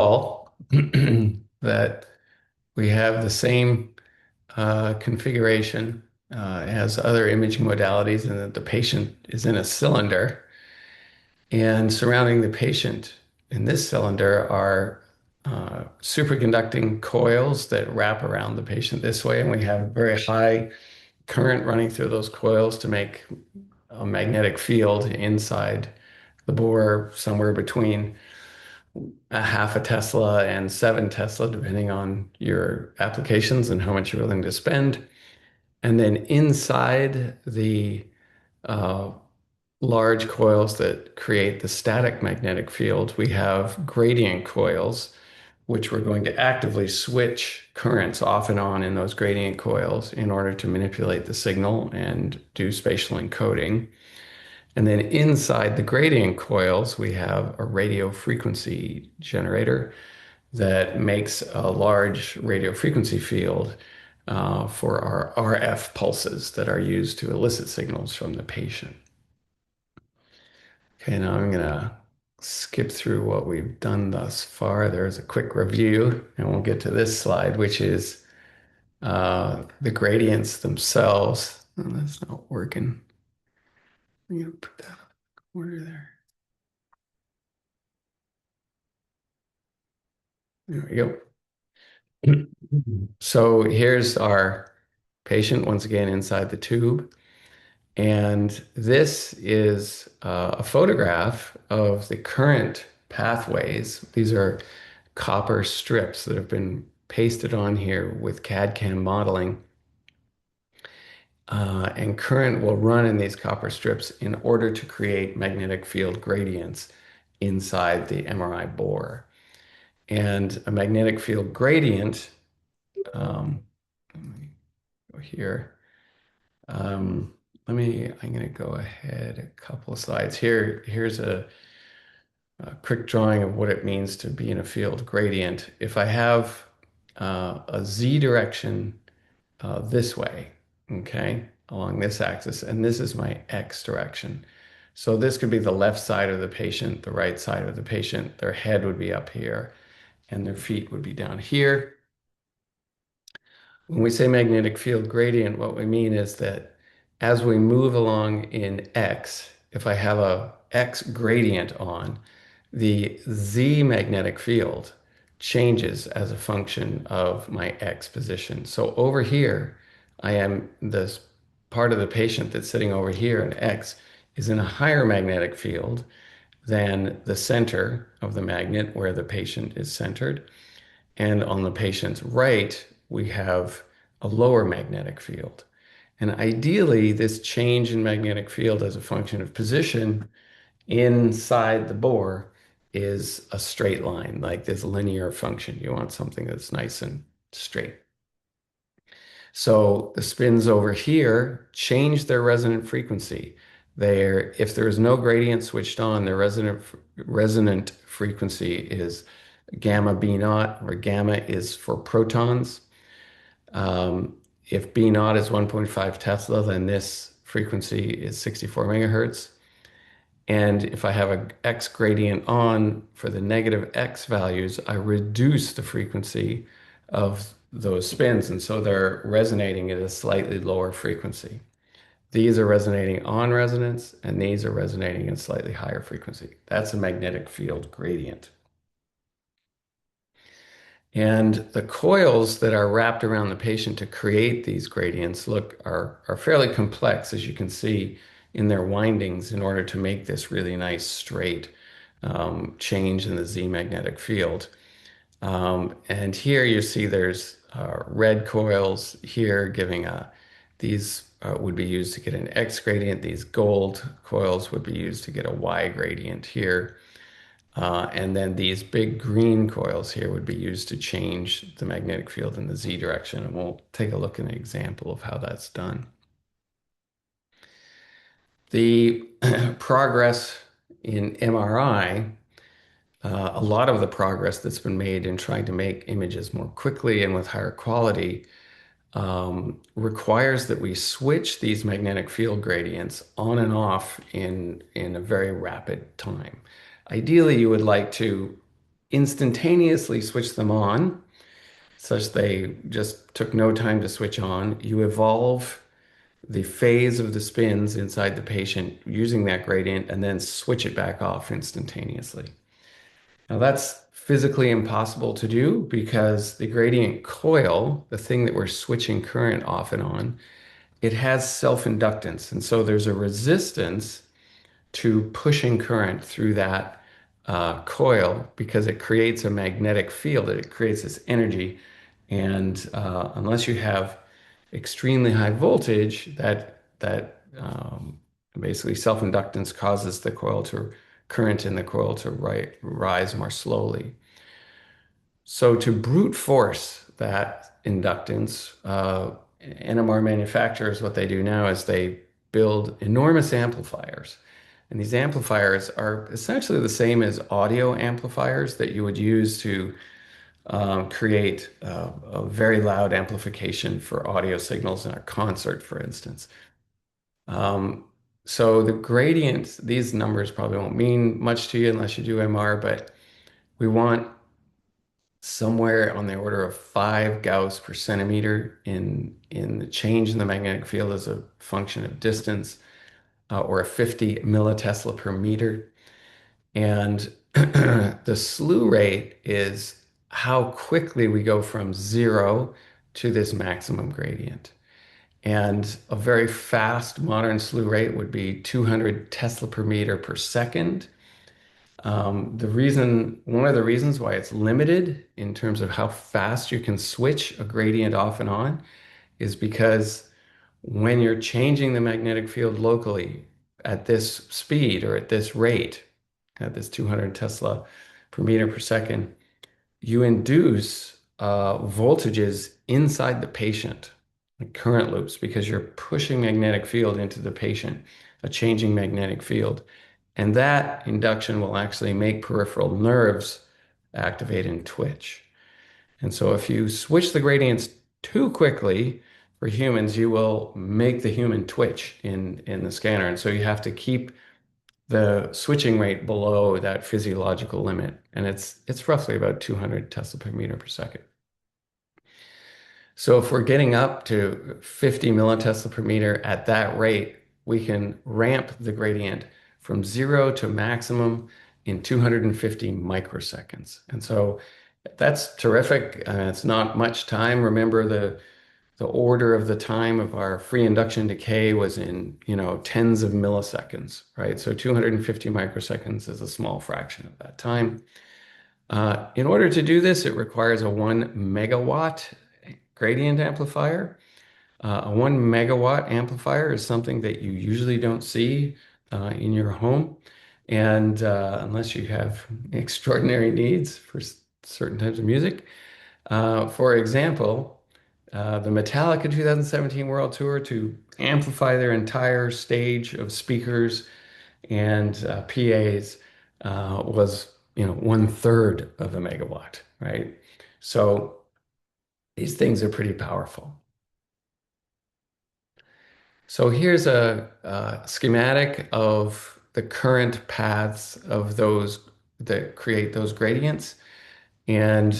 all that we have the same configuration. It has other imaging modalities, and that the patient is in a cylinder. And surrounding the patient in this cylinder are superconducting coils that wrap around the patient this way. And we have very high current running through those coils to make a magnetic field inside the bore, somewhere between a half a Tesla and 7 Tesla, depending on your applications and how much you're willing to spend. And then inside the uh, large coils that create the static magnetic field, we have gradient coils, which we're going to actively switch currents off and on in those gradient coils in order to manipulate the signal and do spatial encoding. And then inside the gradient coils, we have a radio frequency generator that makes a large radio frequency field for our RF pulses that are used to elicit signals from the patient. Okay, now I'm going to skip through what we've done thus far. There's a quick review, and we'll get to this slide, which is the gradients themselves. Oh, that's not working. I'm going to put that up in the corner there. There we go. So here's our patient once again inside the tube. And this is a photograph of the current pathways. These are copper strips that have been pasted on here with CAD/CAM modeling. And current will run in these copper strips in order to create magnetic field gradients inside the MRI bore. And a magnetic field gradient, let me go here. Um, I'm going to go ahead a couple of slides here. Here's a quick drawing of what it means to be in a field gradient. If I have a z direction this way, okay, along this axis, and this is my x direction. So this could be the left side of the patient, the right side of the patient. Their head would be up here, and their feet would be down here. When we say magnetic field gradient, what we mean is that as we move along in X, if I have a X gradient on, the Z magnetic field changes as a function of my X position. So over here, I am this part of the patient that's sitting over here in X is in a higher magnetic field than the center of the magnet where the patient is centered. And on the patient's right, we have a lower magnetic field. And ideally, this change in magnetic field as a function of position inside the bore is a straight line, like this linear function. You want something that's nice and straight. So the spins over here change their resonant frequency. If there is no gradient switched on, their resonant frequency is gamma B naught, where gamma is for protons. If B naught is 1.5 Tesla, then this frequency is 64 megahertz. And if I have an X gradient on for the negative X values, I reduce the frequency of those spins. And so they're resonating at a slightly lower frequency. These are resonating on resonance, and these are resonating at slightly higher frequency. That's a magnetic field gradient. And the coils that are wrapped around the patient to create these gradients are fairly complex, as you can see in their windings, in order to make this really nice straight change in the Z magnetic field. And here you see there's red coils here these would be used to get an X gradient. These gold coils would be used to get a Y gradient here. And then these big green coils here would be used to change the magnetic field in the Z direction. And we'll take a look at an example of how that's done. The progress in MRI, a lot of the progress that's been made in trying to make images more quickly and with higher quality requires that we switch these magnetic field gradients on and off in a very rapid time. Ideally, you would like to instantaneously switch them on, such they just took no time to switch on, you evolve the phase of the spins inside the patient using that gradient and then switch it back off instantaneously. Now, that's physically impossible to do because the gradient coil, the thing that we're switching current off and on, it has self-inductance. And so there's a resistance to pushing current through that coil because it creates a magnetic field. It creates this energy. And unless you have extremely high voltage, that basically self-inductance causes the coil to current in the coil to rise more slowly. So to brute force that inductance, NMR manufacturers, what they do now is they build enormous amplifiers. And these amplifiers are essentially the same as audio amplifiers that you would use to create a very loud amplification for audio signals in a concert, for instance. Um, so the gradient, these numbers probably won't mean much to you unless you do MR, but we want somewhere on the order of 5 Gauss per centimeter in the change in the magnetic field as a function of distance, or a 50 millitesla per meter. And the slew rate is how quickly we go from zero to this maximum gradient. And a very fast modern slew rate would be 200 Tesla per meter per second. One of the reasons why it's limited in terms of how fast you can switch a gradient off and on is because when you're changing the magnetic field locally at this speed or at this rate, at this 200 Tesla per meter per second, you induce voltages inside the patient, like current loops, because you're pushing magnetic field into the patient, a changing magnetic field. And that induction will actually make peripheral nerves activate and twitch. And so if you switch the gradients too quickly for humans, you will make the human twitch in the scanner. And so you have to keep the switching rate below that physiological limit. And it's roughly about 200 Tesla per meter per second. So if we're getting up to 50 millitesla per meter at that rate, we can ramp the gradient from zero to maximum in 250 microseconds. And so that's terrific. It's not much time. Remember, the order of the time of our free induction decay was in, tens of milliseconds, right? So 250 microseconds is a small fraction of that time. In order to do this, it requires a 1 megawatt gradient amplifier. A 1 megawatt amplifier is something that you usually don't see in your home. And unless you have extraordinary needs for certain types of music. For example, the Metallica 2017 World Tour, to amplify their entire stage of speakers and PAs, was 1/3 of a megawatt, right? So these things are pretty powerful. So here's a schematic of the current paths of those that create those gradients. And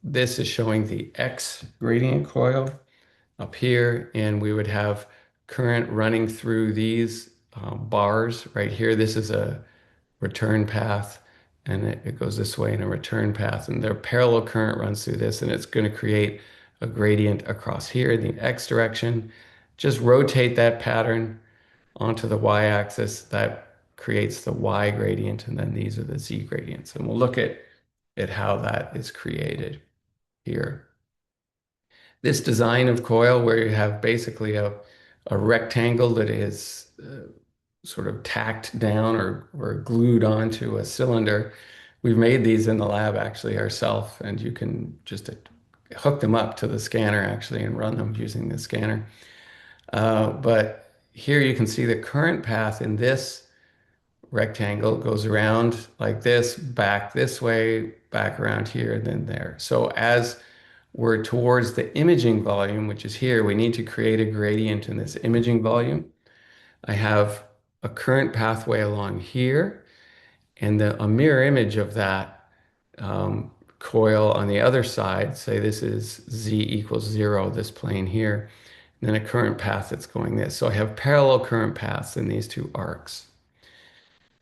this is showing the X gradient coil up here. And we would have current running through these bars right here. This is a return path, and it goes this way in a return path. And their parallel current runs through this, and it's going to create a gradient across here in the X direction. Just rotate that pattern onto the y-axis. That creates the y gradient, and then these are the z gradients. And we'll look at how that is created here. This design of coil where you have basically a rectangle that is sort of tacked down or glued onto a cylinder. We've made these in the lab actually ourselves, and you can just hook them up to the scanner actually and run them using the scanner. But here you can see the current path in this rectangle goes around like this, back this way, back around here, and then there. So as we're towards the imaging volume, which is here, we need to create a gradient in this imaging volume. I have a current pathway along here, and a mirror image of that coil on the other side, say this is Z equals zero, this plane here, and then a current path that's going this. So I have parallel current paths in these two arcs.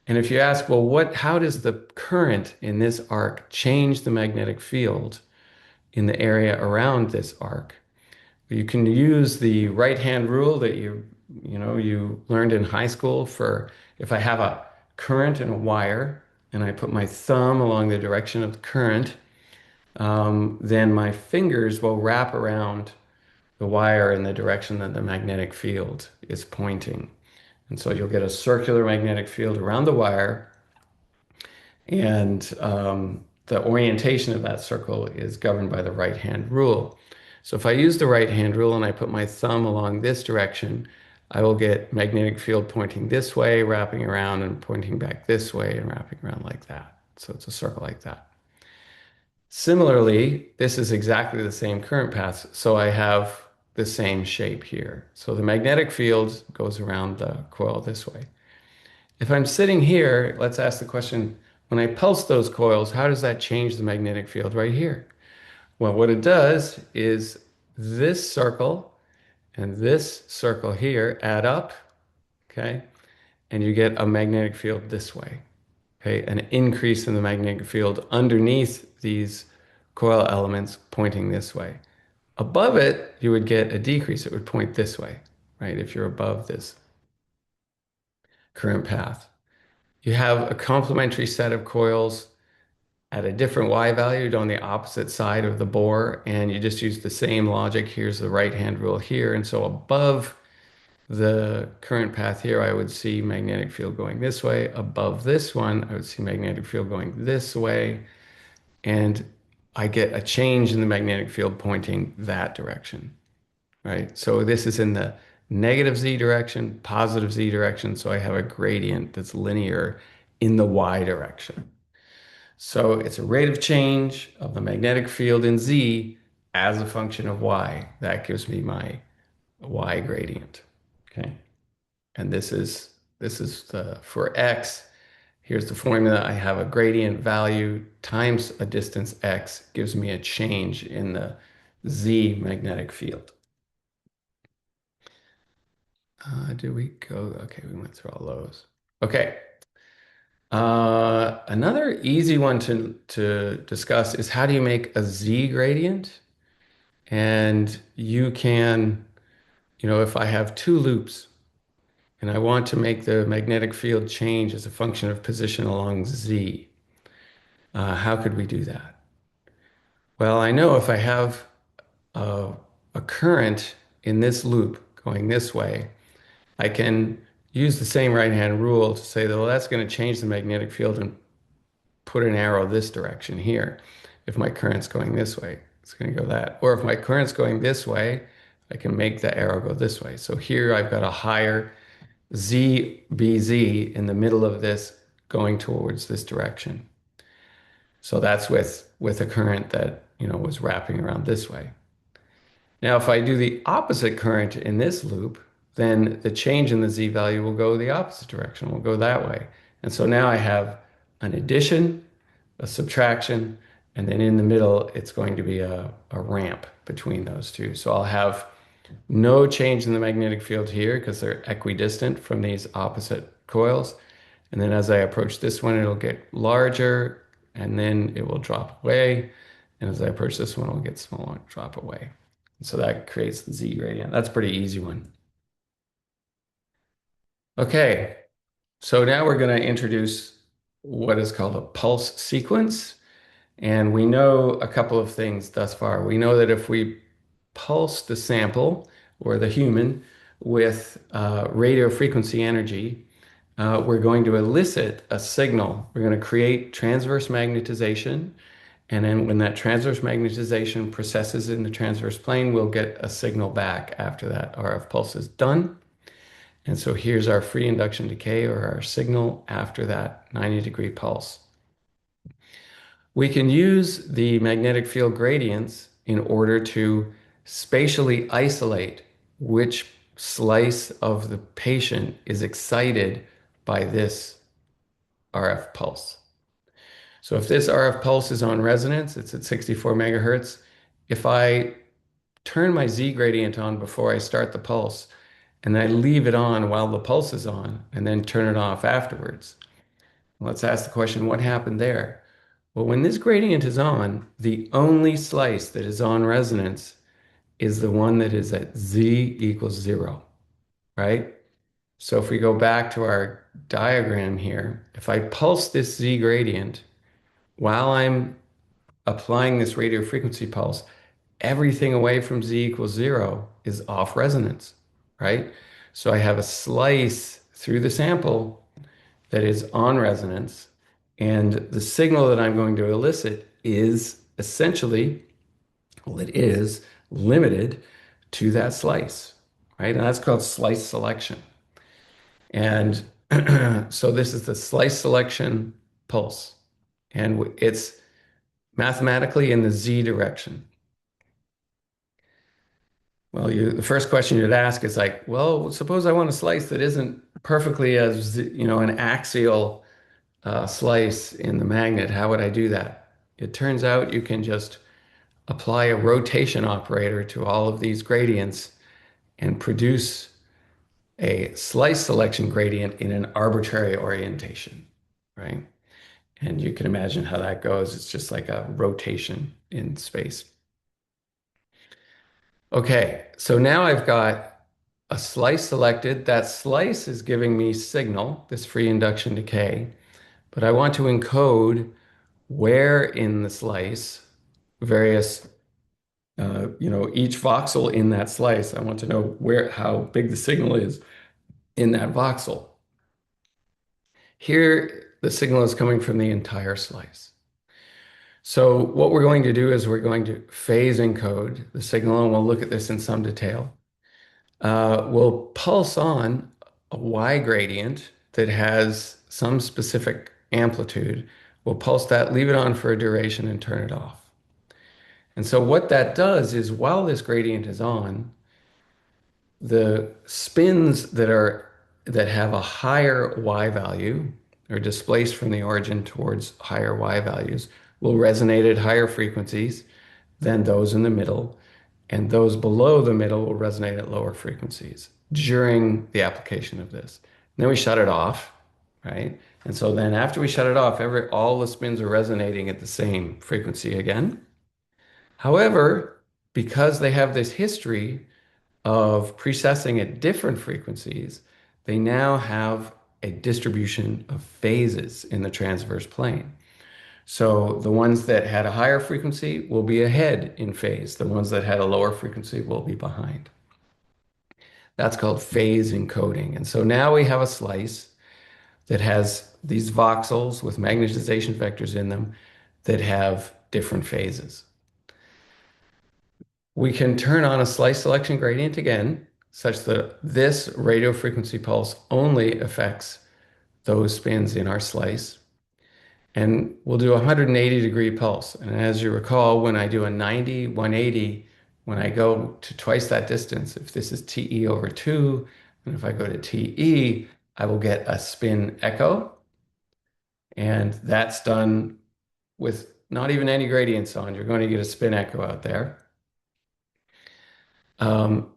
And if you ask, well, how does the current in this arc change the magnetic field in the area around this arc? You can use the right-hand rule that you learned in high school for if I have a current in a wire and I put my thumb along the direction of the current, then my fingers will wrap around the wire in the direction that the magnetic field is pointing. And so you'll get a circular magnetic field around the wire, and the orientation of that circle is governed by the right-hand rule. So if I use the right-hand rule and I put my thumb along this direction, I will get magnetic field pointing this way, wrapping around and pointing back this way and wrapping around like that. So it's a circle like that. Similarly, this is exactly the same current path, so I have the same shape here. So the magnetic field goes around the coil this way. If I'm sitting here, let's ask the question, when I pulse those coils, how does that change the magnetic field right here? Well, what it does is this circle and this circle here add up, okay? And you get a magnetic field this way, okay? An increase in the magnetic field underneath these coil elements pointing this way. Above it, you would get a decrease. It would point this way, right? If you're above this current path. You have a complementary set of coils at a different Y value on the opposite side of the bore, and you just use the same logic. Here's the right-hand rule here. And so above the current path here, I would see magnetic field going this way. Above this one, I would see magnetic field going this way. And I get a change in the magnetic field pointing that direction, right? So this is in the negative Z direction, positive Z direction. So I have a gradient that's linear in the Y direction. So it's a rate of change of the magnetic field in Z as a function of Y. That gives me my Y gradient. Okay. And this is the for X. Here's the formula. I have a gradient value times a distance X gives me a change in the Z magnetic field. Do we go? Okay, we went through all those. Okay. Another easy one to discuss is how do you make a Z gradient? And you can, if I have two loops and I want to make the magnetic field change as a function of position along Z, how could we do that? Well, I know if I have a, a current in this loop going this way, I can use the same right-hand rule to say that, well, that's going to change the magnetic field and put an arrow this direction here. If my current's going this way, it's going to go that. Or if my current's going this way, I can make the arrow go this way. So here I've got a higher ZBZ in the middle of this going towards this direction. So that's with a current that, was wrapping around this way. Now, if I do the opposite current in this loop, then the change in the Z value will go the opposite direction, will go that way. And so now I have an addition, a subtraction, and then in the middle, it's going to be a ramp between those two. So I'll have no change in the magnetic field here because they're equidistant from these opposite coils. And then as I approach this one, it'll get larger and then it will drop away. And as I approach this one, it'll get smaller and drop away. So that creates the Z gradient. That's a pretty easy one. Okay, so now we're going to introduce what is called a pulse sequence. And we know a couple of things thus far. We know that if we pulse the sample or the human with radio frequency energy, we're going to elicit a signal. We're going to create transverse magnetization. And then when that transverse magnetization processes in the transverse plane, we'll get a signal back after that RF pulse is done. And so here's our free induction decay or our signal after that 90-degree pulse. We can use the magnetic field gradients in order to spatially isolate which slice of the patient is excited by this RF pulse. So if this RF pulse is on resonance, it's at 64 megahertz. If I turn my Z gradient on before I start the pulse, and I leave it on while the pulse is on, and then turn it off afterwards, let's ask the question, what happened there? Well, when this gradient is on, the only slice that is on resonance is the one that is at Z equals 0, right? So if we go back to our diagram here, if I pulse this Z gradient while I'm applying this radio frequency pulse, everything away from Z equals 0 is off resonance, right? So I have a slice through the sample that is on resonance, and the signal that I'm going to elicit is essentially, well, it is limited to that slice, right? And that's called slice selection. And so this is the slice selection pulse, and it's mathematically in the Z direction. Well, the first question you'd ask is like, well, suppose I want a slice that isn't perfectly as, an axial slice in the magnet. How would I do that? It turns out you can just apply a rotation operator to all of these gradients and produce a slice selection gradient in an arbitrary orientation, right? And you can imagine how that goes. It's just like a rotation in space. Okay, so now I've got a slice selected. That slice is giving me signal, this free induction decay, but I want to encode where in the slice various, each voxel in that slice. I want to know how big the signal is in that voxel. Here, the signal is coming from the entire slice. So what we're going to do is we're going to phase encode the signal, and we'll look at this in some detail. We'll pulse on a Y gradient that has some specific amplitude. We'll pulse that, leave it on for a duration, and turn it off. And so what that does is while this gradient is on, the spins that have a higher Y value or displaced from the origin towards higher Y values will resonate at higher frequencies than those in the middle, and those below the middle will resonate at lower frequencies during the application of this. And then we shut it off, right? And so then after we shut it off, all the spins are resonating at the same frequency again. However, because they have this history of precessing at different frequencies, they now have a distribution of phases in the transverse plane. So the ones that had a higher frequency will be ahead in phase. The ones that had a lower frequency will be behind. That's called phase encoding. And so now we have a slice that has these voxels with magnetization vectors in them that have different phases. We can turn on a slice selection gradient again, such that this radio frequency pulse only affects those spins in our slice. And we'll do a 180-degree pulse. And as you recall, when I do a 90, 180, when I go to twice that distance, if this is TE over 2, and if I go to TE, I will get a spin echo. And that's done with not even any gradients on. You're going to get a spin echo out there.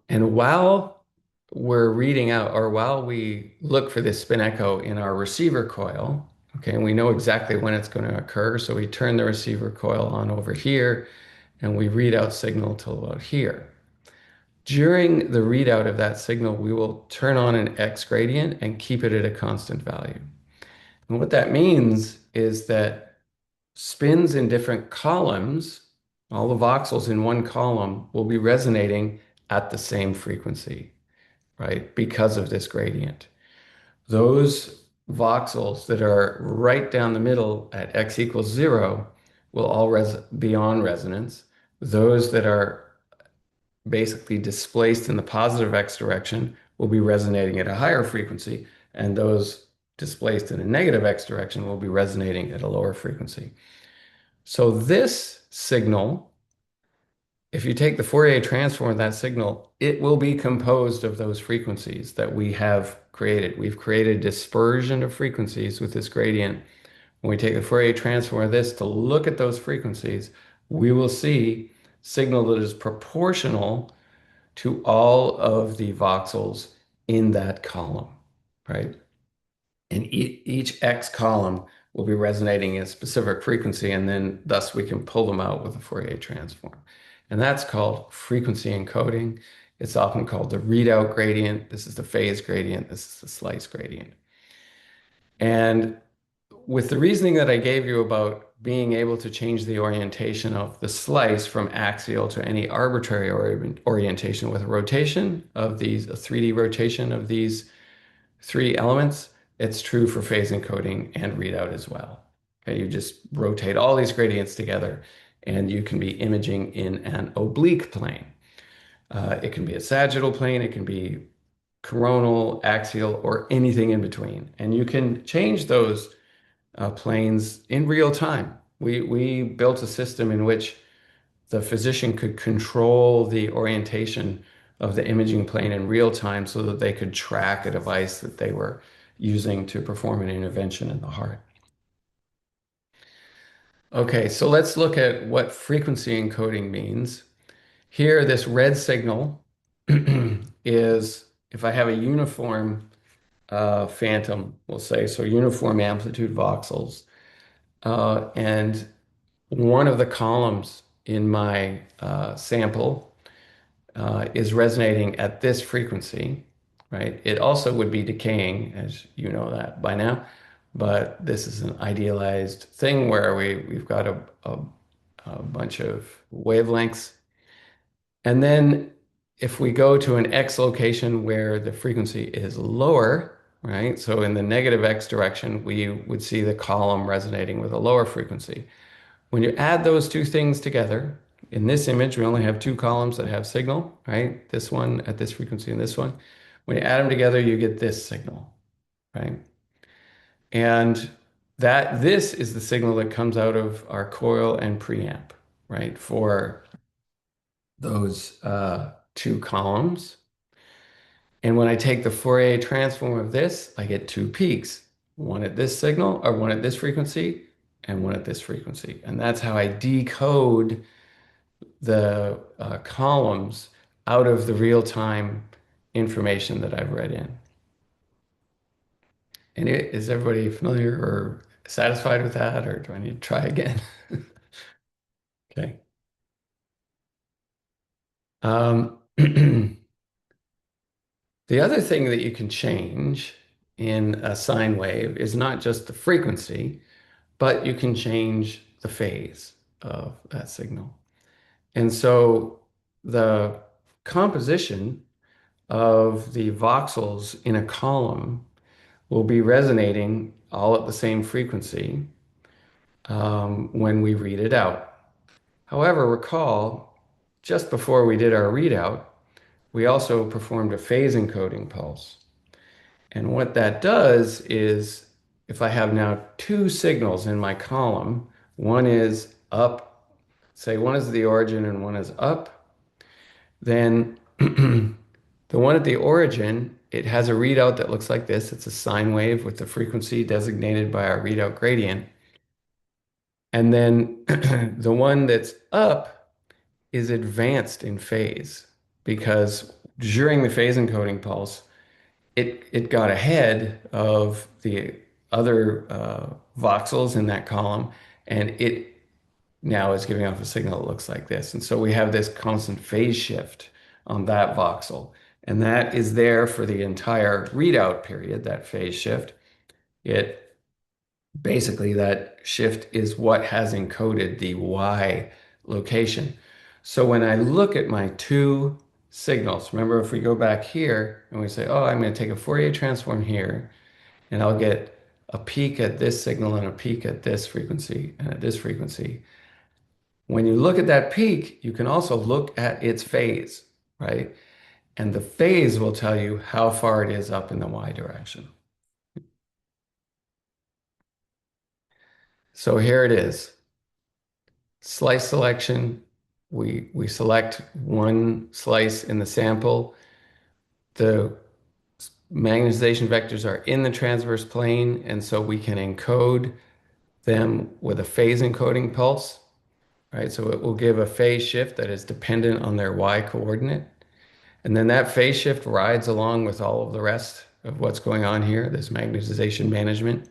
And while we're reading out, or while we look for this spin echo in our receiver coil, okay, and we know exactly when it's going to occur, so we turn the receiver coil on over here, and we read out signal till about here. During the readout of that signal, we will turn on an X gradient and keep it at a constant value. And what that means is that spins in different columns, all the voxels in one column, will be resonating at the same frequency, right? Because of this gradient. Those voxels that are right down the middle at X equals 0 will all be on resonance. Those that are basically displaced in the positive X direction will be resonating at a higher frequency, and those displaced in a negative X direction will be resonating at a lower frequency. So this signal, if you take the Fourier transform of that signal, it will be composed of those frequencies that we have created. We've created dispersion of frequencies with this gradient When we take the Fourier transform of this to look at those frequencies, we will see signal that is proportional to all of the voxels in that column, right? And each X column will be resonating in a specific frequency, and then thus we can pull them out with a Fourier transform. And that's called frequency encoding. It's often called the readout gradient. This is the phase gradient. This is the slice gradient. And with the reasoning that I gave you about being able to change the orientation of the slice from axial to any arbitrary orientation with a rotation of these, a 3D rotation of these three elements, it's true for phase encoding and readout as well. Okay, you just rotate all these gradients together and you can be imaging in an oblique plane. It can be a sagittal plane, it can be coronal, axial, or anything in between. And you can change those planes in real time. We built a system in which the physician could control the orientation of the imaging plane in real time so that they could track a device that they were using to perform an intervention in the heart. Okay, so let's look at what frequency encoding means. Here, this red signal is if I have a uniform phantom, we'll say, so uniform amplitude voxels, and one of the columns in my sample is resonating at this frequency, right? It also would be decaying, as you know that by now, but this is an idealized thing where we've got a bunch of wavelengths. And then if we go to an X location where the frequency is lower, right? So in the negative X direction, we would see the column resonating with a lower frequency. When you add those two things together, in this image, we only have two columns that have signal, right? This one at this frequency and this one. When you add them together, you get this signal, right? And this is the signal that comes out of our coil and preamp, right? For those two columns. And when I take the Fourier transform of this, I get two peaks, one at this signal or one at this frequency and one at this frequency. And that's how I decode the columns out of the real-time information that I've read in. And is everybody familiar or satisfied with that, or do I need to try again? Okay. The other thing that you can change in a sine wave is not just the frequency, but you can change the phase of that signal. And so the composition of the voxels in a column will be resonating all at the same frequency when we read it out. However, recall, just before we did our readout, we also performed a phase encoding pulse. And what that does is, if I have now two signals in my column, one is up, say one is the origin and one is up, then the one at the origin, it has a readout that looks like this. It's a sine wave with the frequency designated by our readout gradient. And then the one that's up is advanced in phase because during the phase encoding pulse, it got ahead of the other voxels in that column, and it now is giving off a signal that looks like this. And so we have this constant phase shift on that voxel. And that is there for the entire readout period, that phase shift. It basically, that shift is what has encoded the Y location. So when I look at my two signals, remember if we go back here and we say, oh, I'm going to take a Fourier transform here, and I'll get a peak at this signal and a peak at this frequency and at this frequency. When you look at that peak, you can also look at its phase, right? And the phase will tell you how far it is up in the Y direction. So here it is. Slice selection. We select one slice in the sample. The magnetization vectors are in the transverse plane, and so we can encode them with a phase encoding pulse, right? So it will give a phase shift that is dependent on their Y coordinate. And then that phase shift rides along with all of the rest of what's going on here, this magnetization management.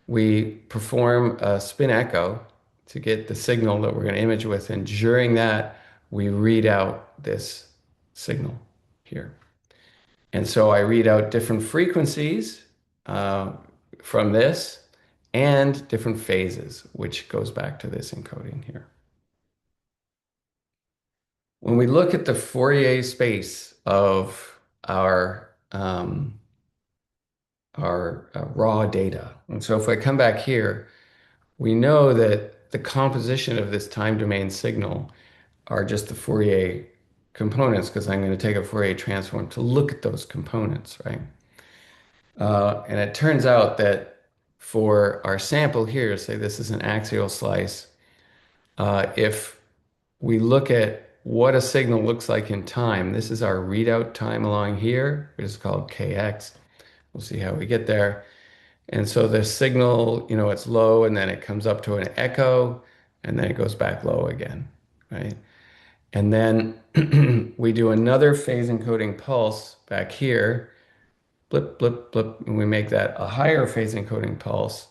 We perform a spin echo to get the signal that we're going to image with. And during that, we read out this signal here. And so I read out different frequencies uh, from this and different phases, which goes back to this encoding here. When we look at the Fourier space of our raw data, and so if I come back here, we know that the composition of this time domain signal are just the Fourier components because I'm going to take a Fourier transform to look at those components, right? And it turns out that for our sample here, say this is an axial slice, if we look at what a signal looks like in time, this is our readout time along here, which is called kx. We'll see how we get there. And so the signal, it's low and then it comes up to an echo and then it goes back low again, right? And then we do another phase encoding pulse back here, blip, blip, blip, and we make that a higher phase encoding pulse.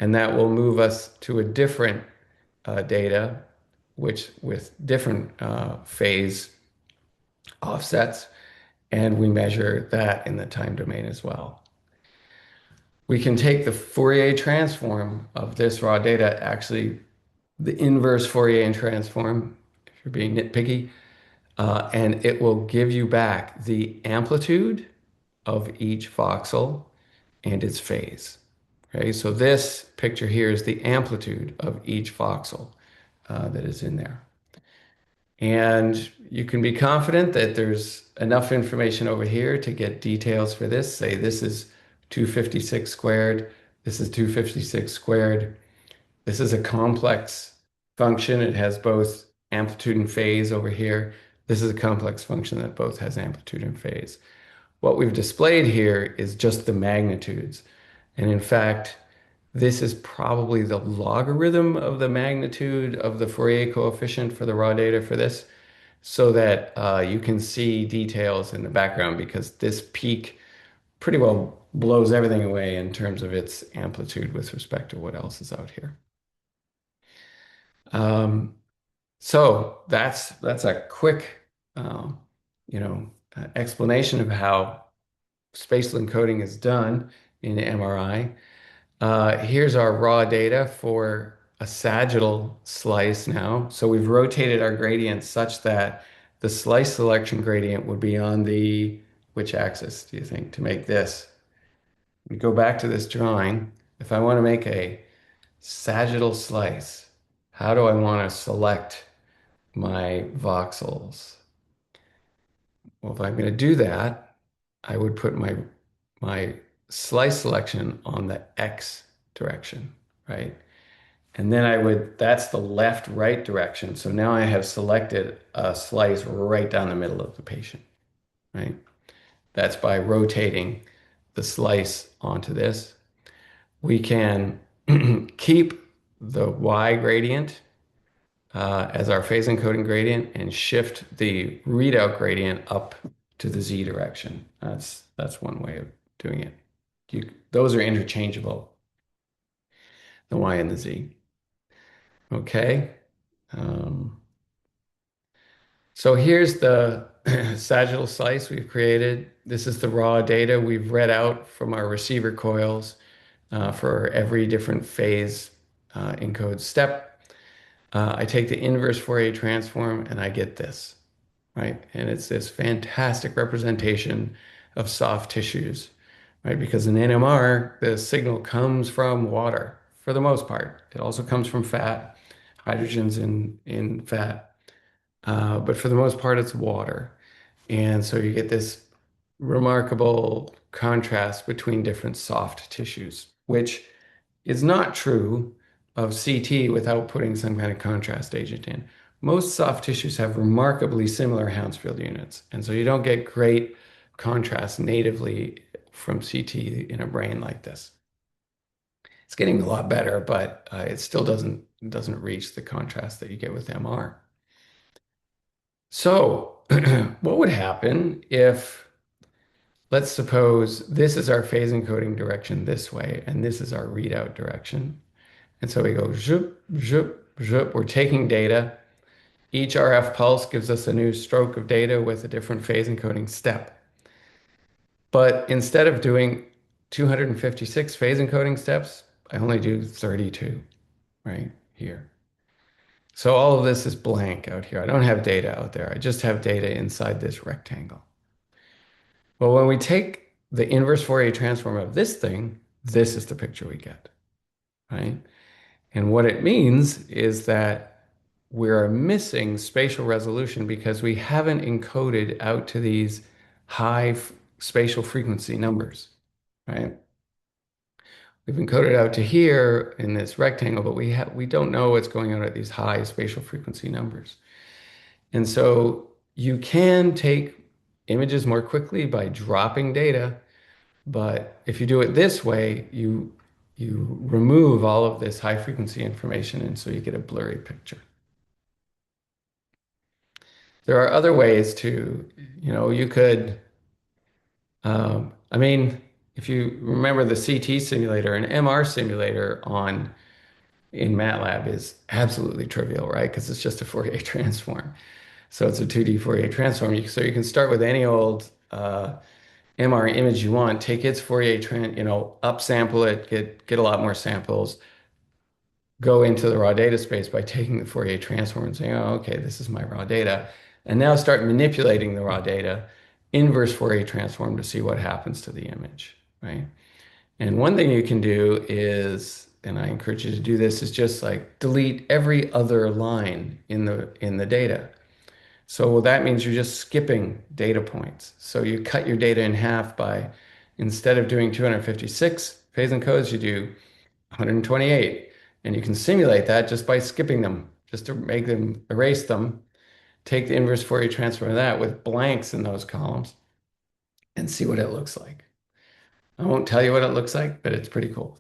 And that will move us to a different data, which with different phase offsets, and we measure that in the time domain as well. We can take the Fourier transform of this raw data, actually the inverse Fourier transform, if you're being nitpicky, and it will give you back the amplitude of each voxel and its phase. Okay, so this picture here is the amplitude of each voxel that is in there. And you can be confident that there's enough information over here to get details for this. Say this is 256 squared, this is 256 squared. This is a complex function. It has both amplitude and phase over here. This is a complex function that both has amplitude and phase. What we've displayed here is just the magnitudes. And in fact, this is probably the logarithm of the magnitude of the Fourier coefficient for the raw data for this, so that you can see details in the background because this peak pretty well blows everything away in terms of its amplitude with respect to what else is out here. So that's a quick, explanation of how spatial encoding is done in MRI. Here's our raw data for a sagittal slice now. So we've rotated our gradient such that the slice selection gradient would be on the, which axis do you think to make this? We go back to this drawing. If I want to make a sagittal slice, how do I want to select my voxels? Well, if I'm going to do that, I would put my slice selection on the X direction, right? And then that's the left-right direction. So now I have selected a slice right down the middle of the patient, right? That's by rotating the slice onto this. We can keep the Y gradient as our phase encoding gradient and shift the readout gradient up to the Z direction. That's one way of doing it. Those are interchangeable, the Y and the Z. Okay. So here's the sagittal slice we've created. This is the raw data we've read out from our receiver coils for every different phase encode step. I take the inverse Fourier transform and I get this, right? And it's this fantastic representation of soft tissues, right? Because in NMR, the signal comes from water for the most part. It also comes from fat, hydrogens in fat. But for the most part, it's water. And so you get this remarkable contrast between different soft tissues, which is not true of CT without putting some kind of contrast agent in. Most soft tissues have remarkably similar Hounsfield units, and so you don't get great contrast natively from CT in a brain like this. It's getting a lot better, but it still doesn't reach the contrast that you get with MR. So, what would happen if, let's suppose this is our phase encoding direction this way, and this is our readout direction. And so we go zhoop, zhoop, zhoop. We're taking data. Each RF pulse gives us a new stroke of data with a different phase encoding step. But instead of doing 256 phase encoding steps, I only do 32 right here. So all of this is blank out here. I don't have data out there. I just have data inside this rectangle. Well, when we take the inverse Fourier transform of this thing, this is the picture we get, right? And what it means is that we're missing spatial resolution because we haven't encoded out to these high spatial frequency numbers, right? We've encoded out to here in this rectangle, but we don't know what's going on at these high spatial frequency numbers. And so you can take images more quickly by dropping data, but if you do it this way, you remove all of this high frequency information, and so you get a blurry picture. There are other ways to, you could, I mean, if you remember the CT simulator, an MR simulator in MATLAB is absolutely trivial, right? Because it's just a Fourier transform. So it's a 2D Fourier transform. So you can start with any old MR image you want, take its Fourier, upsample it, get a lot more samples, go into the raw data space by taking the Fourier transform and saying, oh, okay, this is my raw data. And now start manipulating the raw data, inverse Fourier transform to see what happens to the image, right? And one thing you can do is, and I encourage you to do this, is just like delete every other line in the data. So that means you're just skipping data points. So you cut your data in half by, instead of doing 256 phase encodes, you do 128. And you can simulate that just by skipping them, just to make them, erase them, take the inverse Fourier transform of that with blanks in those columns and see what it looks like. I won't tell you what it looks like, but it's pretty cool.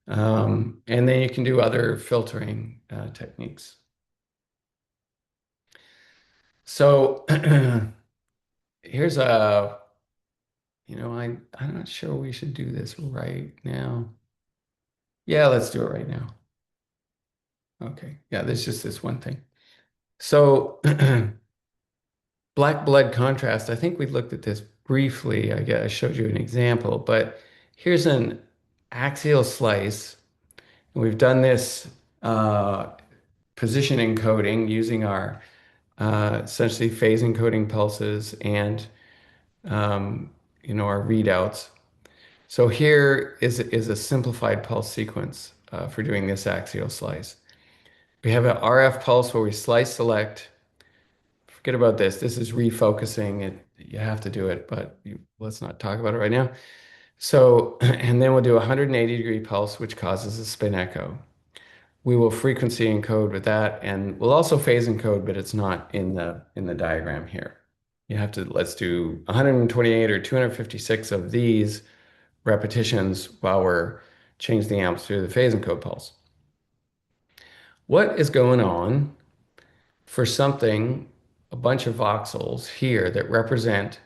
And then you can do other filtering techniques. So here's I'm not sure we should do this right now. Yeah, let's do it right now. Okay, yeah, there's just this one thing. So black blood contrast, I think we looked at this briefly. I guess I showed you an example, but here's an axial slice. We've done this position encoding using our essentially phase encoding pulses and our readouts. So here is a simplified pulse sequence for doing this axial slice. We have an RF pulse where we slice select. Forget about this. This is refocusing. You have to do it, but let's not talk about it right now. So, and then we'll do a 180-degree pulse, which causes a spin echo. We will frequency encode with that, and we'll also phase encode, but it's not in the diagram here. You have to, let's do 128 or 256 of these repetitions while we're changing the amplitude of the phase encode pulse. What is going on for something, a bunch of voxels here that represent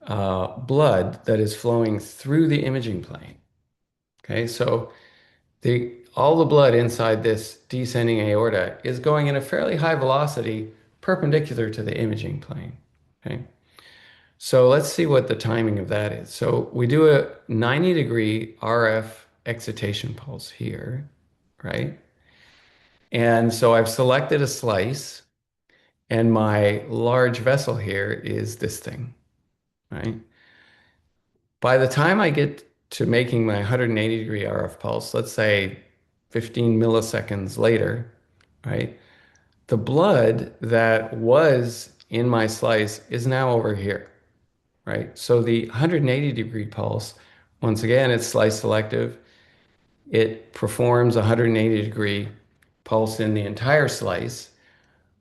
blood that is flowing through the imaging plane? Okay, so all the blood inside this descending aorta is going in a fairly high velocity perpendicular to the imaging plane. Okay, so let's see what the timing of that is. So we do a 90-degree RF excitation pulse here, right? And so I've selected a slice, and my large vessel here is this thing, right? By the time I get to making my 180-degree RF pulse, let's say 15 milliseconds later, right? The blood that was in my slice is now over here, right? So the 180-degree pulse, once again, it's slice selective. It performs a 180-degree pulse in the entire slice.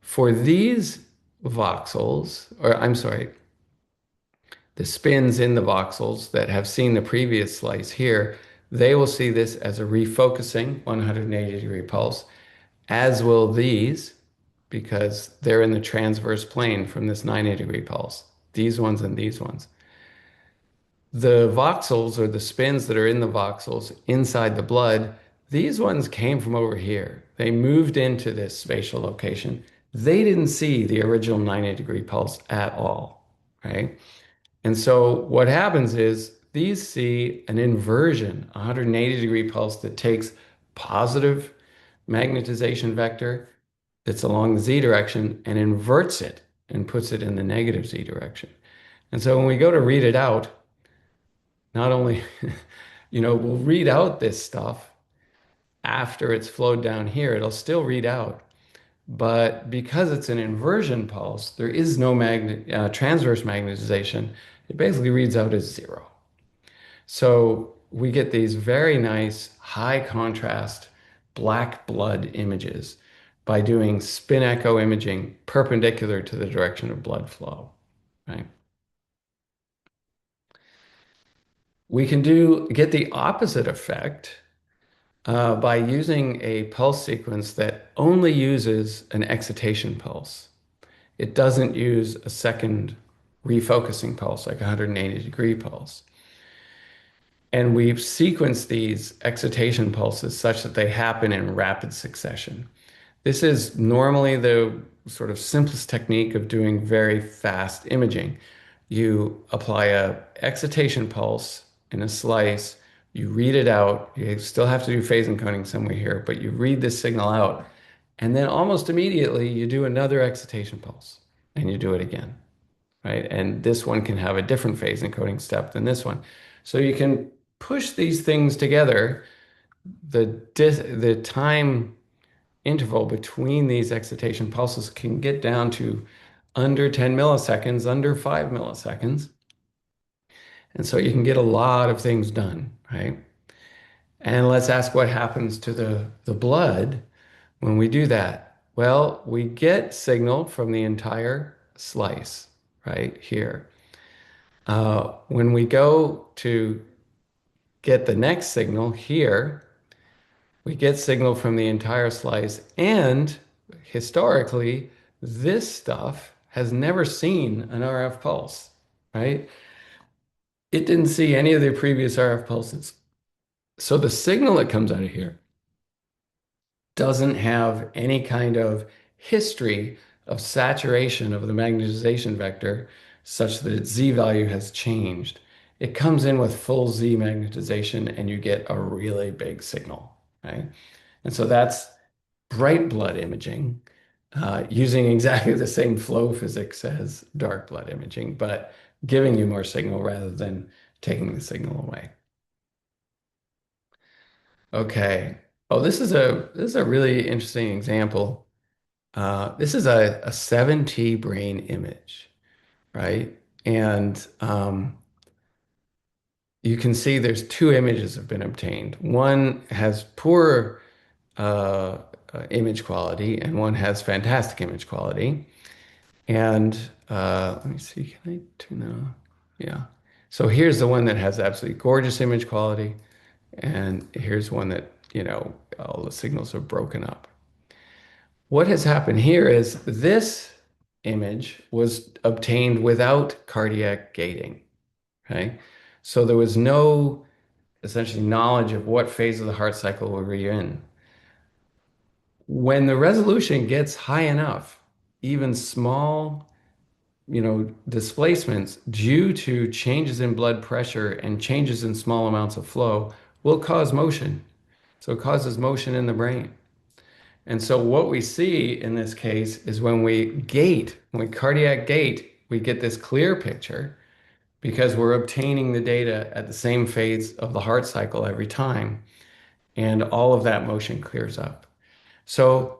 For these voxels, or I'm sorry, the spins in the voxels that have seen the previous slice here, they will see this as a refocusing 180-degree pulse, as will these, because they're in the transverse plane from this 90-degree pulse, these ones and these ones. The voxels, or the spins that are in the voxels inside the blood, these ones came from over here. They moved into this spatial location. They didn't see the original 90-degree pulse at all, right? And so what happens is these see an inversion, a 180-degree pulse that takes positive magnetization vector that's along the z direction and inverts it and puts it in the negative z direction. And so when we go to read it out, not only, we'll read out this stuff after it's flowed down here, it'll still read out. But because it's an inversion pulse, there is no transverse magnetization. It basically reads out as zero. So we get these very nice high contrast black blood images by doing spin echo imaging perpendicular to the direction of blood flow, right? We can get the opposite effect by using a pulse sequence that only uses an excitation pulse. It doesn't use a second refocusing pulse, like a 180-degree pulse. And we've sequenced these excitation pulses such that they happen in rapid succession. This is normally the sort of simplest technique of doing very fast imaging. You apply a excitation pulse in a slice, you read it out. You still have to do phase encoding somewhere here, but you read this signal out, and then almost immediately you do another excitation pulse and you do it again, right? And this one can have a different phase encoding step than this one. So you can push these things together. The time interval between these excitation pulses can get down to under 10 milliseconds, under 5 milliseconds. And so you can get a lot of things done, right? And let's ask what happens to the blood when we do that. Well, we get signal from the entire slice right here. When we go to get the next signal here, we get signal from the entire slice. And historically, this stuff has never seen an RF pulse, right? It didn't see any of the previous RF pulses. So the signal that comes out of here doesn't have any kind of history of saturation of the magnetization vector such that its Z value has changed. It comes in with full Z magnetization and you get a really big signal, right? And so that's bright blood imaging using exactly the same flow physics as dark blood imaging, but giving you more signal rather than taking the signal away. Okay. Oh, this is a really interesting example. This is a 7T brain image, right? And you can see there's two images have been obtained. One has poor uh, image quality, and one has fantastic image quality. And let me see, can I turn that on? Yeah. So here's the one that has absolutely gorgeous image quality, and here's one that, all the signals are broken up. What has happened here is this image was obtained without cardiac gating, okay? So there was no essentially knowledge of what phase of the heart cycle we were in. When the resolution gets high enough, even small, displacements due to changes in blood pressure and changes in small amounts of flow will cause motion. So it causes motion in the brain. And so what we see in this case is when we cardiac gate, we get this clear picture because we're obtaining the data at the same phase of the heart cycle every time, and all of that motion clears up. So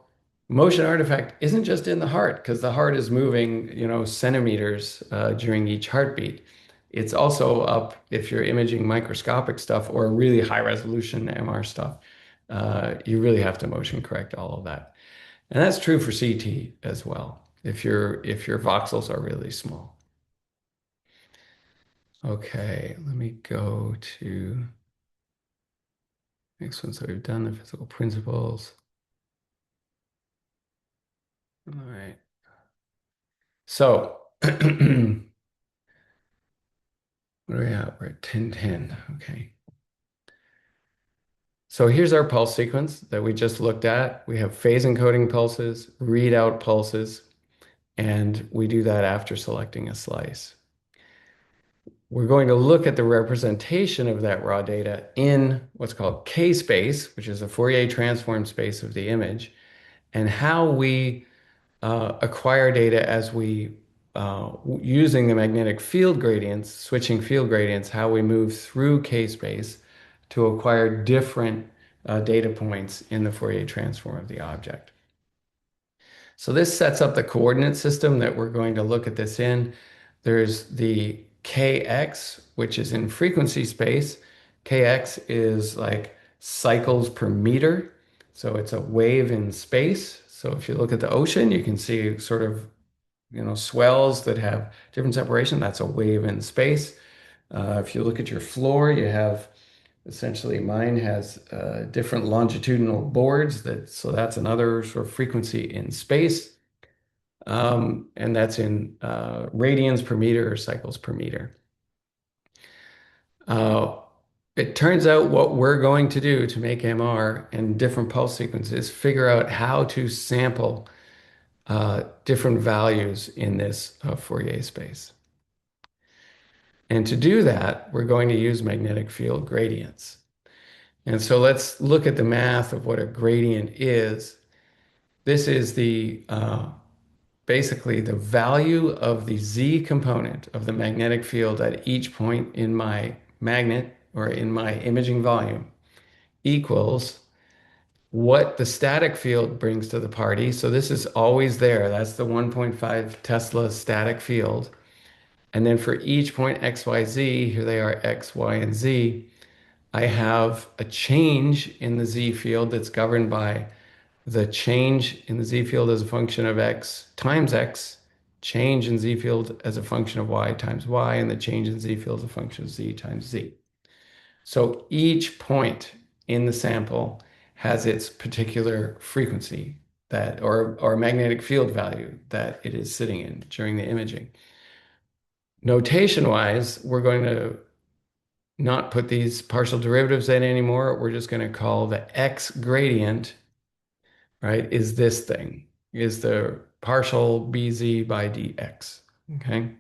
motion artifact isn't just in the heart because the heart is moving, centimeters during each heartbeat. It's also up if you're imaging microscopic stuff or really high resolution MR stuff. You really have to motion correct all of that. And that's true for CT as well, if your voxels are really small. Okay, let me go to Next one, so we've done the physical principles. All right. So, what are we at? We're at 10:10. Okay. So here's our pulse sequence that we just looked at. We have phase encoding pulses, readout pulses, and we do that after selecting a slice. We're going to look at the representation of that raw data in what's called K-space, which is a Fourier transform space of the image, and how we acquire data as we, using the magnetic field gradients, switching field gradients, how we move through K-space to acquire different data points in the Fourier transform of the object. So this sets up the coordinate system that we're going to look at this in. There's the Kx, which is in frequency space. Kx is like cycles per meter. So it's a wave in space. So if you look at the ocean, you can see sort of, swells that have different separation. That's a wave in space. If you look at your floor, you have essentially mine has different longitudinal boards so that's another sort of frequency in space. And that's in radians per meter or cycles per meter. Uh, it turns out what we're going to do to make MR and different pulse sequences, figure out how to sample different values in this Fourier space. And to do that, we're going to use magnetic field gradients. And so let's look at the math of what a gradient is. This is basically the value of the Z component of the magnetic field at each point in my magnet or in my imaging volume equals what the static field brings to the party. So this is always there. That's the 1.5 Tesla static field. And then for each point X, Y, Z, here they are X, Y, and Z, I have a change in the Z field that's governed by the change in the Z field as a function of X times X, change in Z field as a function of Y times Y, and the change in Z field as a function of Z times Z. So each point in the sample has its particular frequency or magnetic field value that it is sitting in during the imaging. Notation wise, we're going to not put these partial derivatives in anymore. We're just going to call the X gradient, right, is this thing, is the partial BZ by dx, okay?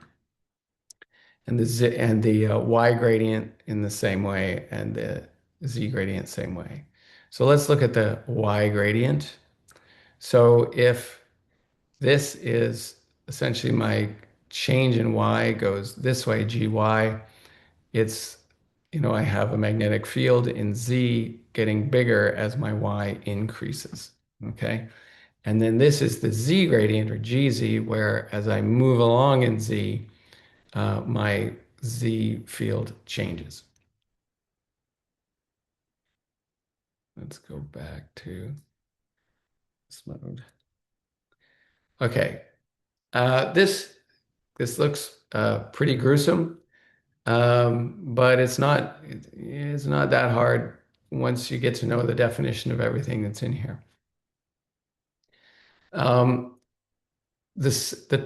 And the Y gradient in the same way, and the Z gradient same way. So let's look at the Y gradient. So if this is essentially my change in Y goes this way, GY, it's, I have a magnetic field in Z getting bigger as my Y increases, okay? And then this is the Z gradient or GZ, where as I move along in Z, my Z field changes. Let's go back to this mode. Okay, this looks pretty gruesome, but it's not that hard once you get to know the definition of everything that's in here. The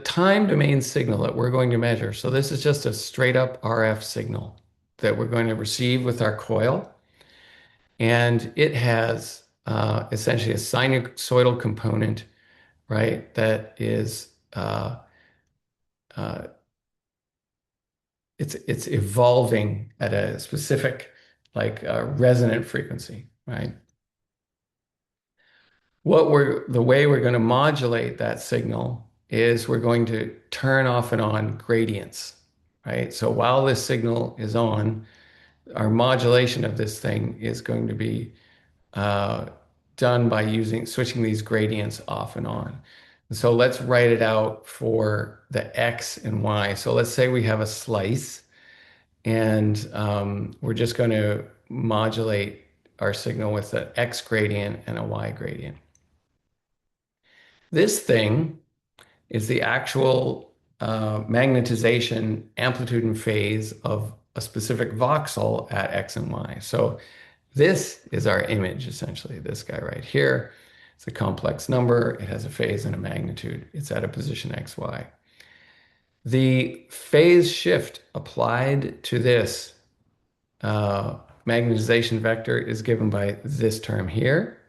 time domain signal that we're going to measure. So this is just a straight up RF signal that we're going to receive with our coil. And it has essentially a sinusoidal component, right? That is, uh, it's evolving at a specific, like resonant frequency, right? The way we're going to modulate that signal is we're going to turn off and on gradients, right? So while this signal is on, our modulation of this thing is going to be uh, done by switching these gradients off and on. And so let's write it out for the X and Y. So let's say we have a slice and we're just going to modulate our signal with an X gradient and a Y gradient. This thing is the actual magnetization amplitude and phase of a specific voxel at X and Y. So This is our image, essentially. This guy right here. It's a complex number. It has a phase and a magnitude. It's at a position x, y. The phase shift applied to this magnetization vector is given by this term here,